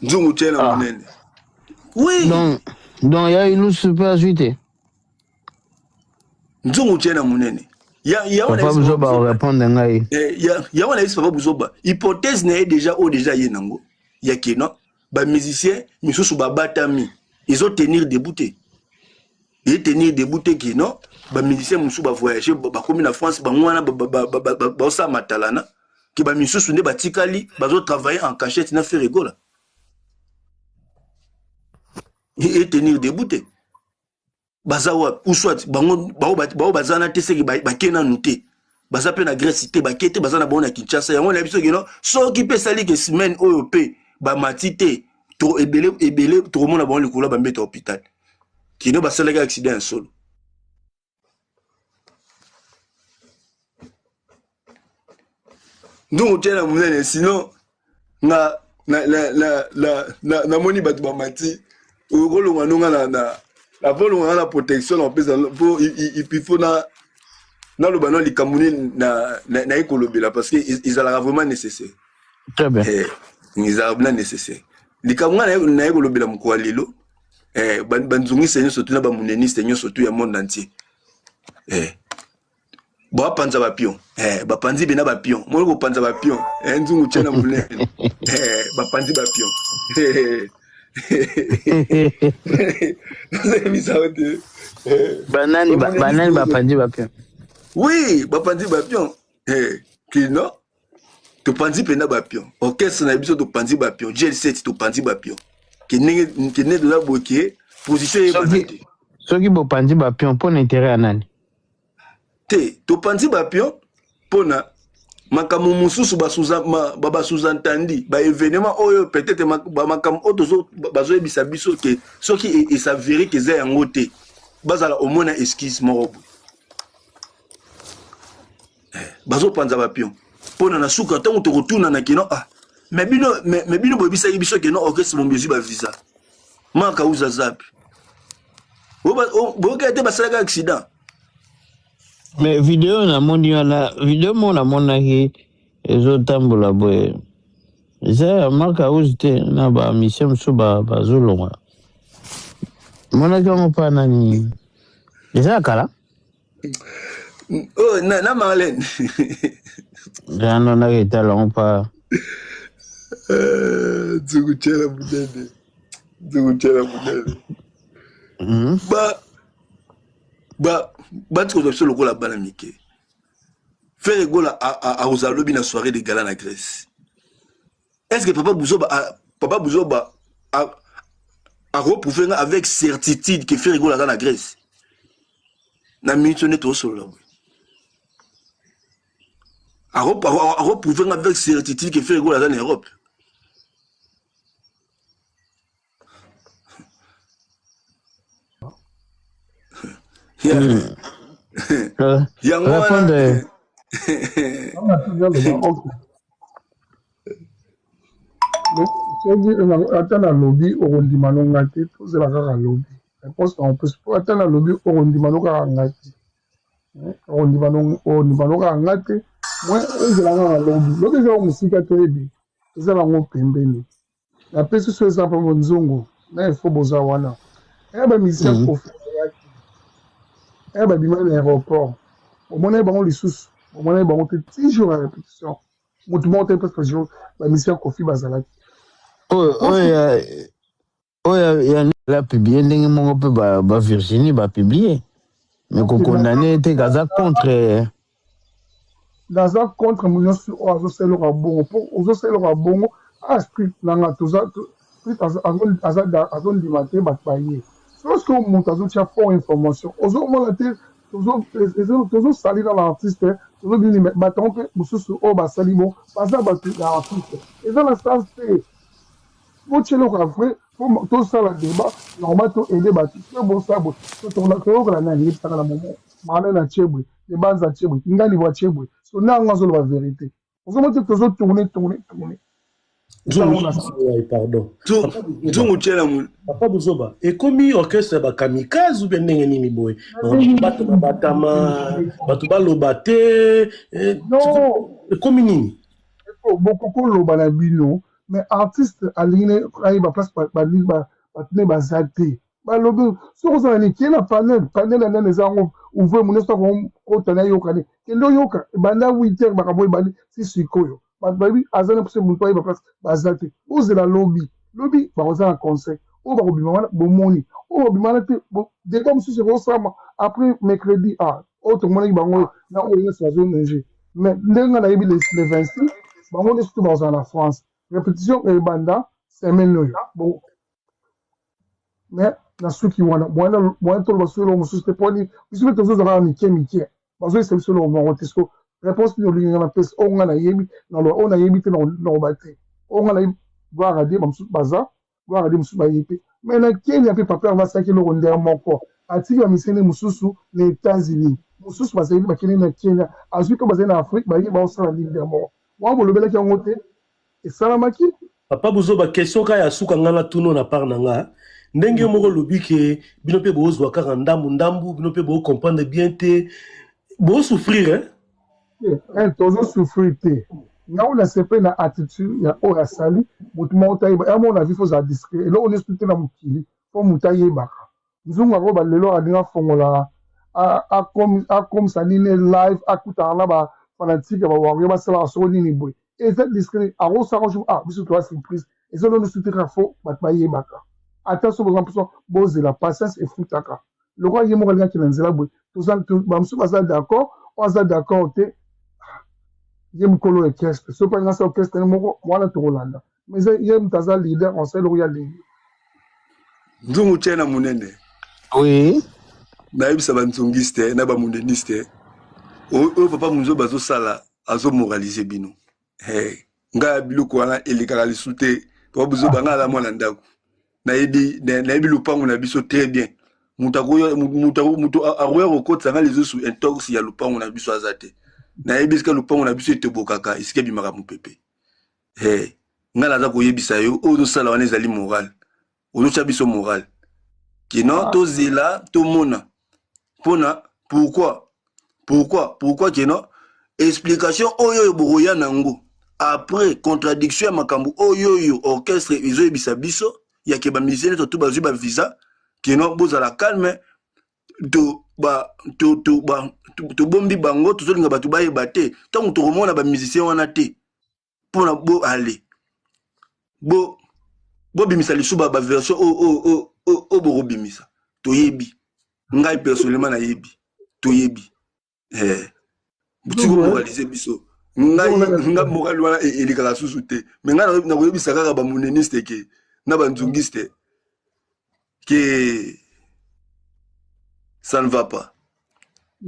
Speaker 1: nzungu tena munene oui
Speaker 2: donc ya ilus pas ajouter
Speaker 1: nzungu tena munene ya
Speaker 2: Papa Buzoba répondre ngai
Speaker 1: ya wana isi Papa Buzoba hypothèse na déjà yé nango ya keno ba musicien misusu ba batami ils ont tenir debout. Ils tenir debout qui non, les musiciens moussou ba voyager, ba comme en France, ba mwana ba sa matalana, qui ba moussou sunde ba tikali, ba zo travailler en cachette na faire rigolo. Et tenir debout. Bazawa ou soit bango bazana te seki ba kena nuté. Baza pe na Grèce te ba kete bazana bona Kinshasa yango na biso kino so ki pe sali ke semaine oyo pe ba matite to ebele to mona ba likolo ba mbeta hôpital. Kino ba sala ka accident solo. Donc tena munene sinon na moni batu ba mati o rolo nganonga la vol on a la protection en plus il faut na le banon les Camerounais na écolobela parce que ils ont vraiment nécessaire.
Speaker 2: Très bien.
Speaker 1: Ils ont vraiment nécessaire. Les Camerounais na écolobela mko lelo banzungi senyo surtout na ba muneni senyo surtout ya monde entier. Ba panza ba pion. Ba panzi bena ba pion. Mo ko panza ba pion. Nzungu tshena munene. Ba panzi ba pion.
Speaker 2: Banani bapandi bapion.
Speaker 1: Oui, bapandi bapion. Kino, tu pandi pena bapion. Orchestre na biso tu pandi bapion. GL7 tu pandi bapion. Kene de la boké, position est banate.
Speaker 2: Soki bo pandi bapion pour l'intérêt à nani.
Speaker 1: Te, tu pandi bapion pour na makamu mususu ba sous-entendu ba événement oyo peut-être ba makamu otozo bazo ebisa biso ke soki et s'avérer que za yango te bazala au moins na esquisse moko bazo panza ba pion pona na suka tango to retourna na kino mais bino bobisa biso ke no orchestre mon musique ba visa maka uza zapi bo ka te basala accident.
Speaker 2: Mais vidéo na moni wana vidéo mona mona ki ezotambola boye za maka uzite na ba mission so ba zolonga mona kama pa nani eza kala
Speaker 1: oh na Marlène
Speaker 2: jano na ketala on pa
Speaker 1: Zuguchela budede ba tu ko solo ko la bana mike faire rigolo à Ozalobi na soirée de gala na Grèce. Est-ce que papa Bouzoba a reprouvé avec certitude que faire rigolo dans la Grèce na minute tout solo a reprouvé avec certitude que faire rigolo dans l'Europe.
Speaker 2: Répondez.
Speaker 3: Attends la lobby au rondimano ngati tous la kaka lobby. Je pense qu'on peut attendre la lobby au rondimano kaka ngati. Rondimano kaka ngati. Moi je la kaka lobby. Lobby c'est musika toyebi. C'est la ngo pembeni. La pesi so ça pa nzongo. Na il faut boza wana. Eh ba musicien ko ba bima na aéroport. Au moins ba on les sous. Au moins ba on te toujours à répétition. Moi tout le monde parce que je ba musicien Kofi bazalaki.
Speaker 2: Il a publié ndenge moko pe ba Virginie ba publié mais ko condamné te gaza contre
Speaker 3: gaza contre mon sur ozo selo ka bongo pour ozo selo ka bongo a street nanga toza street azon dimate ba paye parce que mon tazo tia pour information ozo mona te tozo sali dans l'artiste tozo bini ba trompe mususu o ba sali bon baza ba artiste et dans la sens pour chez le vrai pour tout ça le débat normal tout aider bâti c'est bon ça bon tout on a créé la nani ça la moment malé na chebwe les banza chebwe ngani wa chebwe so na ngazo la vérité on commence toujours tourner
Speaker 4: pardon
Speaker 1: Zungu tshela mu
Speaker 4: papa Buzoba et comme orchestre ba kamikaze ou bien ndenge nini boy bato batama bato balobate
Speaker 3: non
Speaker 4: comme nini
Speaker 3: beaucoup ko loba na bino mais artiste aligné ayi ba place ba tenir ba zate ba lobi so ko ça ni kila panel na nene za ouvre mon histoire ko tana yoka ni kendo yoka banda 8h ba kaboy bani si sikoyo ba bi azana pour se montoyer ba place ba zate oze la lobby ba oza en conseil on va rebimana bomoni on va bimana te dès comme si c'est ça après mercredi autre monde qui bango na on est sur zone danger mais ndenga na yebi les 26 bango les surtout dans la France répétition et banda semaine là bon mais na suki wana mwana to baso lo musu te poni biso to zo za ni kemike baso c'est solo mo tesco réponse ni olinga na pesa o nga na yebi na lo on a yebi te na bate o nga na voir à dire musu baza voir à dire musu ba yebi mais na Kenya pe papa va saki lo ndera moko ati ba misene mususu les États-Unis mususu ba yebi ba kene na Kenya azu ko baza na Afrique ba yebi ba osala ni ndera moko wa bo lobela ki ngote et salamaki
Speaker 4: papa bozo ba question ka ya suka ngana tuno na par nanga ndenge moko lobi ke bino pe bozwa kaka ndambu bino pe bo comprendre bien te bo souffrir
Speaker 3: toujours souffrir te na on a sepe na attitude ya o ya sali mutu mota yeba ya mona vi faut discret lo on explique na mukili fo muta yebaka nzungu ko ba lelo adinga fongola comme ça nine live akuta na ba fanatique ba wa ba sala so nini boy et cette discret a ro sa ko biso to surprise et ça nous soutient fo ba yebaka attention par exemple bose la patience et futaka le roi yemo quelqu'un qui nzela boy tout ça ba msu ba d'accord on va d'accord te yem kolo orchestre so pas ngasa orchestre moko mwana to Rolanda mais yem taza leader on sait le royal leader
Speaker 1: nzungu tena munene
Speaker 2: Oui.
Speaker 1: na yebisa banzungiste na ba muneniste o papa munzo bazo sala azo moraliser bino nga biloko wana elekaka lisute papa buzo banga la mwana ndako na yebi lupango na biso très bien mutu aroya kokotisa nga lezo su intox ya lupango na biso azate na yebi sika lupango na biso etebokaka esika bimaka mopepe nga naza koyebisa yo oyo sala wana ezali moral ozotia biso moral kino tozela tomona pona pourquoi kino explication oyo bokoya nango après contradiction ya makambo oyo orchestre ezoyebisa biso ya ke bamisene to bazwi ba visa kino bozala calme to bombi bango tozolinga bato bayeba te ntango tokomona bamusicien wana te mpona bo ale bobimisa lisu baversion o bokobimisa toyebi ngai personnellement nayebi toyebi tiko moralize biso nga moral wana elikaka susu te me ngai nakoyebisa kaka bamoneniste ke na banzungiste que ça ne va pas.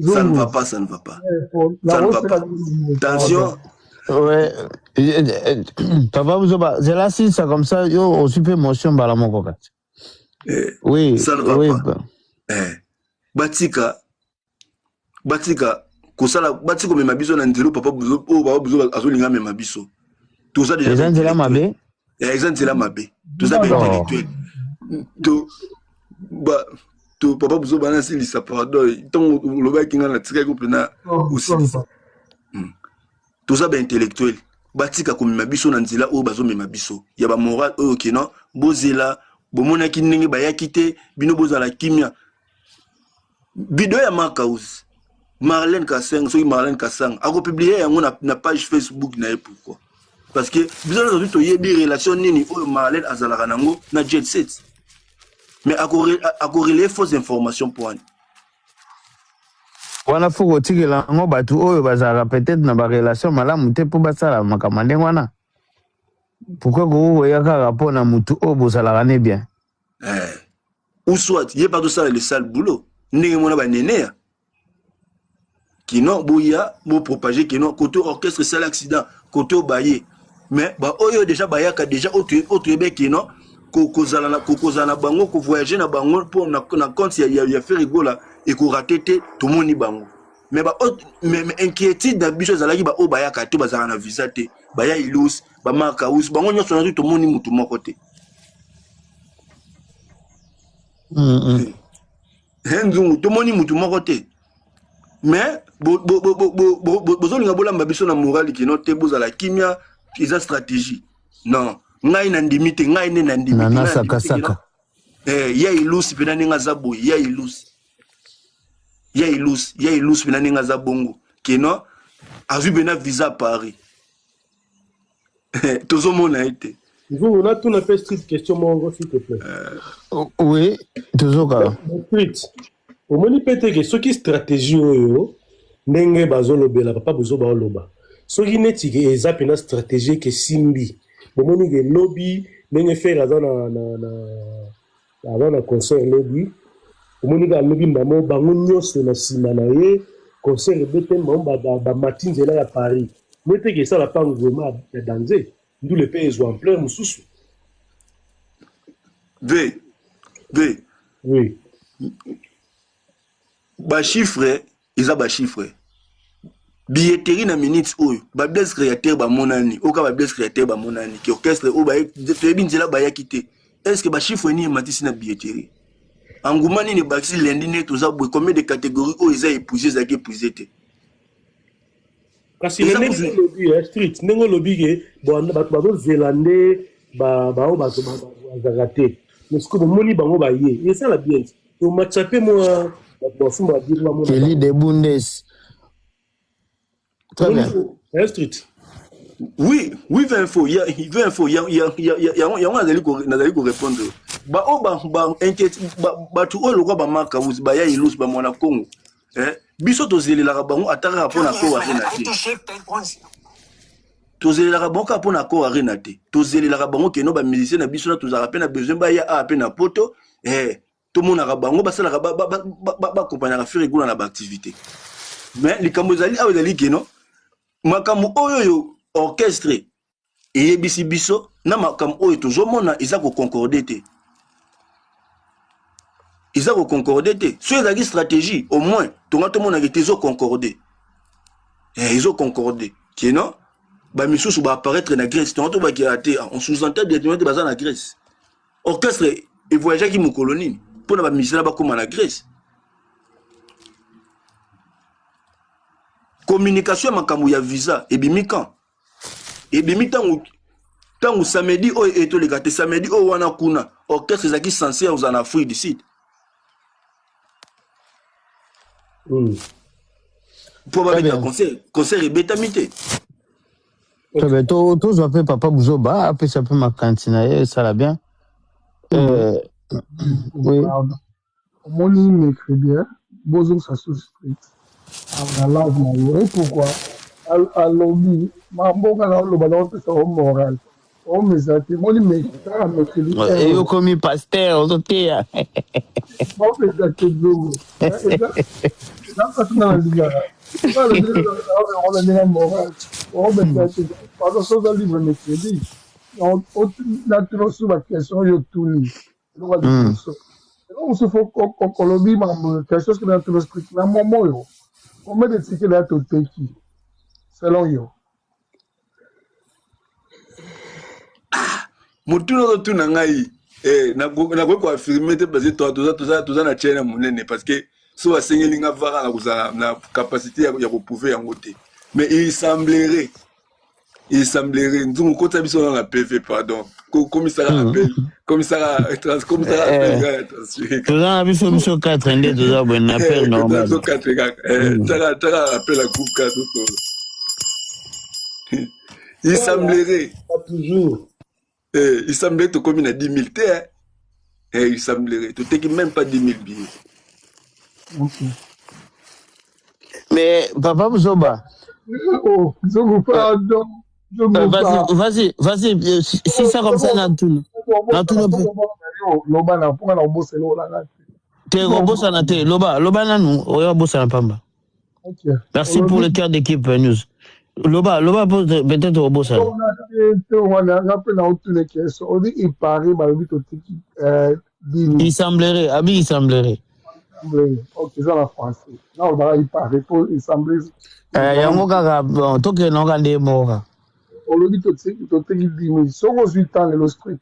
Speaker 1: Ça ne va pas, ça ne va pas. Ça ne va pas. Attention.
Speaker 2: Ouais. Papa Bouzoba, c'est là si ça comme ça, yo, on super motion bala mon coca. Oui.
Speaker 1: Ça ne va pas. Batika, kosala, batiko me mabiso na ndelo papa Bouzoba azolinga me mabiso. Tout ça déjà.
Speaker 2: Exemple c'est là mabé.
Speaker 1: Exemple c'est là mabé. Tout ça bien intellectuel. To papa buzo bana sili sa pardon tant le ba kinga na tika ko pena aussi tout ça ba intellectuel batika ko mabiso na nzila o bazo me mabiso ya ba moral o kino bozela bomona kinenge ba yakite bino bozala kimia video ya Makaus Marlène Kassang so Marlène Kassang a republier yango na page Facebook na pourquoi parce que bizarre aujourd'hui to yebi relation nini o Marlène azala nango na jet set. Mais à corréler fausses informations pour un.
Speaker 2: Wana fuko tiki la ngo batu oyo bazala peut-être na ba relation malamu te po basala makamande wana. Pourquoi go yaka rapport na mutu o bozala rane bien.
Speaker 1: Ou soit yé pas de ça le sale boulot. Ndenge mona ba nene. Kino boya bo propager kino côté orchestre sale accident côté baye. Mais ba oyo déjà bayaka déjà autre be kino kokozala bango ko voyager na bango pour na compte ya faire rigola et ko rater tout le monde bango mais inquiétude da biso zalaki ba o baya ka to bazala na visa te baya ilus ba Makaus bango nyoso na tout le monde mutu moko te nzungu to moni mutu moko te mais bozolinga bolamba biso na moral ki no te bozala kimia eza stratégie non ngai na ndimite ngai ne na ndimite
Speaker 2: na saka
Speaker 1: ya ilus pena ninga zabo ya ilus pena ninga zabongo keno azu bena visa Paris tozo mona ete
Speaker 4: Vous, on a tout un peu street question, mon s'il te plaît.
Speaker 2: Oui, toujours quand.
Speaker 4: Street. Au moins, peut-être que ce qui stratégie, ndenge bazolobela papa bozoba oloba. Soki neti ke eza pena stratégie ke simbi. Bomoni ke lobby ndenge faire avant na concert lobby. Bomoni ka lobby mbamo bango nyonso na sima na ye concert ebete mbamo ba matinzela ya Paris. Mwete ke ça la pas vraiment ya danger. Ndou le pays en plein mususu.
Speaker 1: V.
Speaker 4: Oui.
Speaker 1: Ba chiffre, ils ba chiffre. Billetterie na minutes oyo, ba bless créateur ba monani, oka ba bless créateur ba monani, ki orchestre o ba binzela ba yakité. Est-ce que ba chiffre ni matisi na billetterie? Angumani ne baxi lundi ne toza boy combien de catégories o ils a épousé za ki épousé té.
Speaker 4: Kasi le nego lobby street, nego lobby ke bon ba zélandais ba o ba zagate. Mais ce que moni bango ba yé, et ça la bien. To matchaper moi
Speaker 2: Kelly de Bundes. Très bien.
Speaker 4: Street.
Speaker 1: Oui, info. Il y a répondre. Tu o le roi ba marka vous ba ya ilus ba mona Congo. Biso to zeli la bango ataka rapona ko arena te. To zeli la bango ka pona ko arena te. To zeli la bango ke no ba musicien na biso na to za rapena besoin ba ya a pe na poto. Tout le monde a bango basala ba compagnie la faire goula na ba activité. Mais les kamozali a ozali keno makamu oyo orchestre et bisi biso na makamu oyo toujours mona isa ko concorder te. Isa ko concorder te. Sur la stratégie au moins tout le monde a été zo concorder. Ils ont concordé. Keno ba misusu ba apparaître na Grèce. Tout ba ki até on sous-entend directement de bazana na Grèce. Orchestre et voyager qui mon colonie. Pour la mission là-bas comme en Grèce. Communication makamou ya visa et bimi quand et bimi tant samedi o et to les gâté samedi o wana kuna orchestre zaki censé aux en Afrique du Sud. Probablement concert et bétamité.
Speaker 2: Très bien. Tous on fait papa Bouzoba après ça peut ma cantine ça la bien. Oui.
Speaker 3: Moni mercredi, Bozo ça souscrit. À la live, pourquoi? À lobby, ma boca dans le ballon c'est au moral. Oh mes amis, moni mercredi.
Speaker 2: Et yo commis pasteur, on t'y a.
Speaker 3: Bon mes amis, là ça c'est dans la ligue. Pas le dire on a mis moral. Oh mes amis, pas ça dans livre mercredi. On a toujours sur la question yo tourne. On se fait qu'on lobby quelque chose que dans tout le script na momo yo. Combien de tickets là to take selon yo?
Speaker 1: Mutuno to na ngai na ko affirmer te parce que toi na China munene parce que so asengeli nga vara na kuzala na capacité ya ko prouver yango te. Mais il semblerait nous compte biso dans la PV pardon commissaire appel commissaire appel
Speaker 2: tout ça biso 4 ndé tout ça bon appel normal
Speaker 1: 4 tara appel la groupe 4 il semblerait
Speaker 4: toujours
Speaker 1: il semblerait que commune à 10 000 terres il semblerait tu t'es même pas 10 000 billets.
Speaker 2: Mais papa Bouzoba
Speaker 3: Pardon.
Speaker 2: Vas-y, si ça comme ça, dans tout
Speaker 3: Loba na ponga na bosse lola.
Speaker 2: Te robosa na te, loba na nous, oya bossa na pamba. Merci pour le cœur d'équipe news. Loba peut-être robosa.
Speaker 3: On a rappelé dans toutes les questions. On dit il paraît ba vite
Speaker 2: il semblerait.
Speaker 3: OK, ça la français. Là on va il paraît pour il semblerait.
Speaker 2: Yango kaka bon, toke no kande mora.
Speaker 3: Olobi to teki dimi so ko suita le street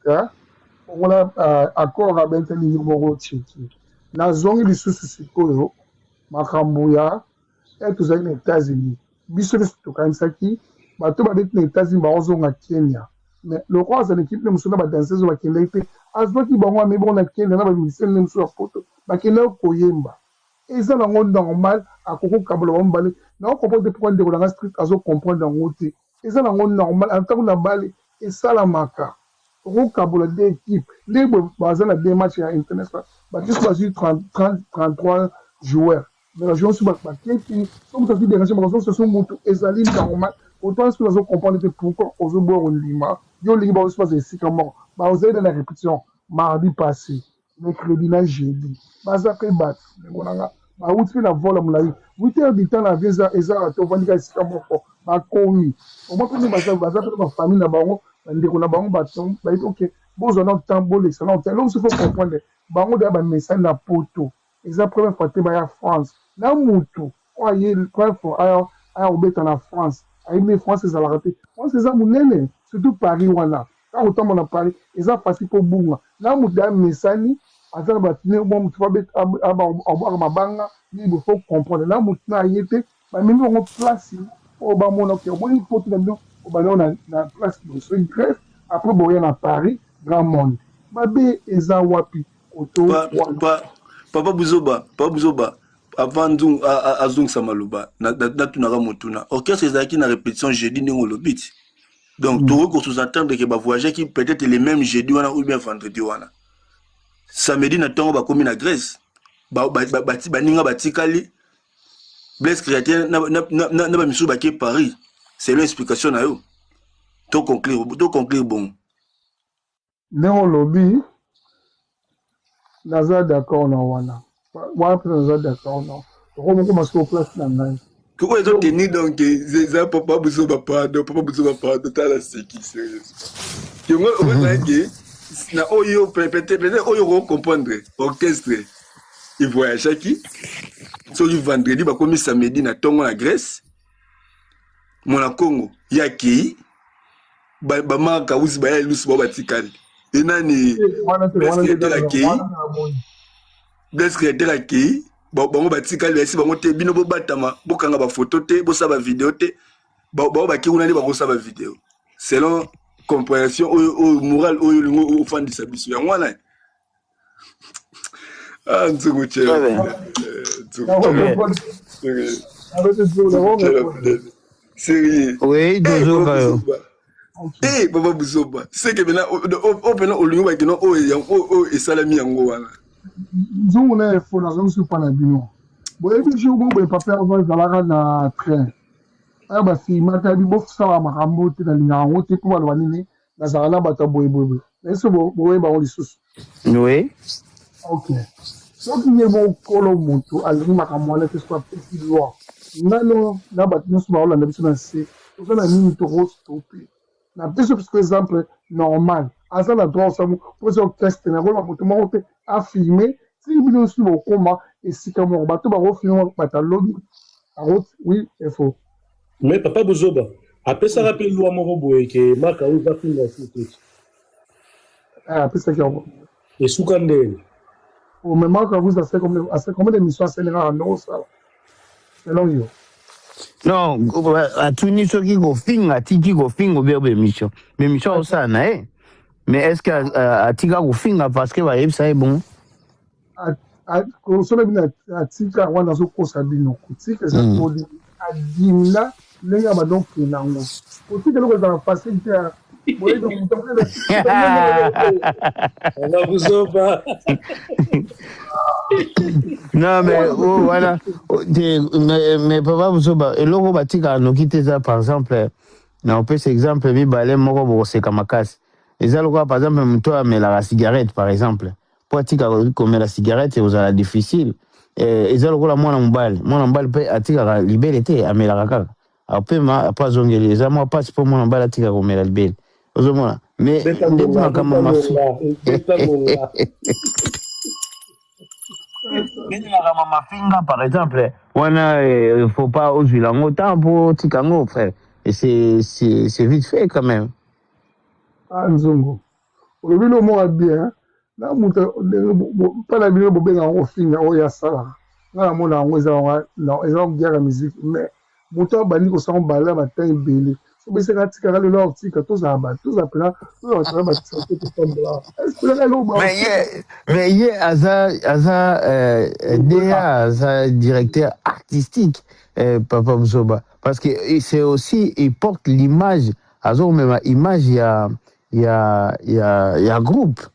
Speaker 3: on a accord à benteni numéro tchiki na zongi lisusu sikoyo makambo ya etu za États-Unis biso to kanisaki bato ba beti na États-Unis ba ozonga Kenya mais le roi c'est l'équipe même sona ba danseuse ba kende pe azwaki bango mais bon na Kenya na ba musicien même sur photo ba kende koyemba eza na ngo normal akoko kabolo mbale na ko comprendre pourquoi de la street azo comprendre ngo te eza nango normal en tant que na bali esalamaka au Kabola deux équipes. Les basés dans deux matchs internationaux. Baptiste Basu 33 joueurs. Mais la joueur sur ma qui sont aussi dérangés, mais ce sont motos ezali normal. Autant ce que nous comprendre pourquoi aux bords Lima, yo Lima on se passe ici comment. Bah vous avez dans la répétition mardi passé, mercredi là jeudi. Bah ça fait battre. On a bah où tu fais la vol à Moulaï. 8 heures du temps la visa eza to vandi ici comment bah komi. Au moins que bah ça fait ma famille là bas on a bango baton bah OK. Bon on a temps bon excellent. Là il faut comprendre bango da ba message na poto. C'est la première fois que tu en France. Là, Moutou, la première fois que en France, la France, c'est la raté. France, c'est ça, surtout Paris, voilà. Quand autant on a Paris, c'est facile pour Bounga. Là, Moutou, Messani, à ça, tu vas mettre à Mabanga, il faut comprendre. Là, Moutou, il était, même on place, au bas, mon ok, il faut que nous, au bas, on a place, c'est une grève. Après, on a Paris, grand monde. Babé, Eza Wapi, Auto,
Speaker 1: Papa Buzoba, avant Azung Samaluba, na tunara motuna. Orchestre ezaki na répétition jeudi ndingo lobiti. Donc tout qu'on sous-entendre que ba voyager qui peut-être les mêmes jeudi ou bien vendredi wana. Samedi na tongo ba komi na Grèce. Ba ninga batikali. Blaise Créateur na ba misu ba ke Paris. C'est l'explication na yo. To conclure bon.
Speaker 3: Ndingo lobi naza d'accord na wana. Moi, je suis d'accord, non. Je commence au place dans le
Speaker 1: comment ils ont tenu donc c'est Papa Buzoba pardon, t'as la séquille sérieuse. Que moi, on va dire que na oyo peut-être oyo comprendre orchestre il voyage qui so du vendredi ba comme samedi na tongo na Grèce mon Congo ya ki ba marka usi ba ya lusu ba batikali et nani Blaise Créateur akei bango batikali basi bango te bino bobatama bokanga ba photo te bosaba vidéo te bango baki kuna nde bakosaba vidéo selon compréhension o moral oyo lingo ofandisa biso yango wana nzungu tshela sérieux
Speaker 2: oui dozo
Speaker 1: eh Papa Buzoba c'est que maintenant opena olingo bakino o esalami yango wana
Speaker 3: nzungu na efo nazongi pa na bino boyebi jour boye papa yango ezalaka na train aya bafilmaka bi bosala makambo te nalingaka yango te mpo baloba nini nazala na bato ya boyeboye nayeso boyeba yango lisusu
Speaker 2: oui
Speaker 3: ok soki ye mokolo moto alingi makambo wana te so apesi loi nano na bato nyonso baolanda biso na se toza na nini tokostope na biso par exemple normal aza na droit osamu po eza orchestre na koloba moto moko te afilme si bino nyonso bokoma esika moko bato bakofilme bato alobi oui efo
Speaker 4: mais Papa Buzoba apesaka mpe lwa moko boye ke maka oyo ezafinga futu
Speaker 3: apesaki yango
Speaker 4: esuka ndenge
Speaker 3: mais maka vous a fait combien d'émissions asalelaka ndokosala selon yo
Speaker 2: non atuni soki kofinga atiki kofinga obe bemission bemission osala na ye mais est-ce que atika kofinga parce que bayebisa ye bongo
Speaker 3: kosala bino atika wana azokosa bino kotika eza koli adimina ndenge ya badokenda yango kotika eloko ezala facile te
Speaker 4: Buzoba
Speaker 2: non mais voilà mais Papa Buzoba eloko batika noki te eza par exemple na opesa exemple mibale moko bokoseka makasi eza lokola par exemple moto amelaka cigarette par exemple po atika komela cigarette ozala difficile eza lokola mwana mobali mpe atikaka libele te amelaka kaka apema apo azongeli eza mwa mpasi mpo mwana mobali atika komela libele ozomona mais nde makambo mafinga par exemple wana faut pas ozwila yango temps mpo otika yango frère et c'est vite fait quand même
Speaker 3: nzongo olobi lo moko bien na moto mpa na bino bobenga yango finga oyo asalaka nga namona yango eza guerre ya musique mais moto abandi kosala bala bata ebele sobeseka atikaka lelo aotika tozala pena tozala
Speaker 2: mais ye aza DA aza directeur artistique Papa Buzoba parce que c'est aussi il porte l'image azomema image ya ya groupe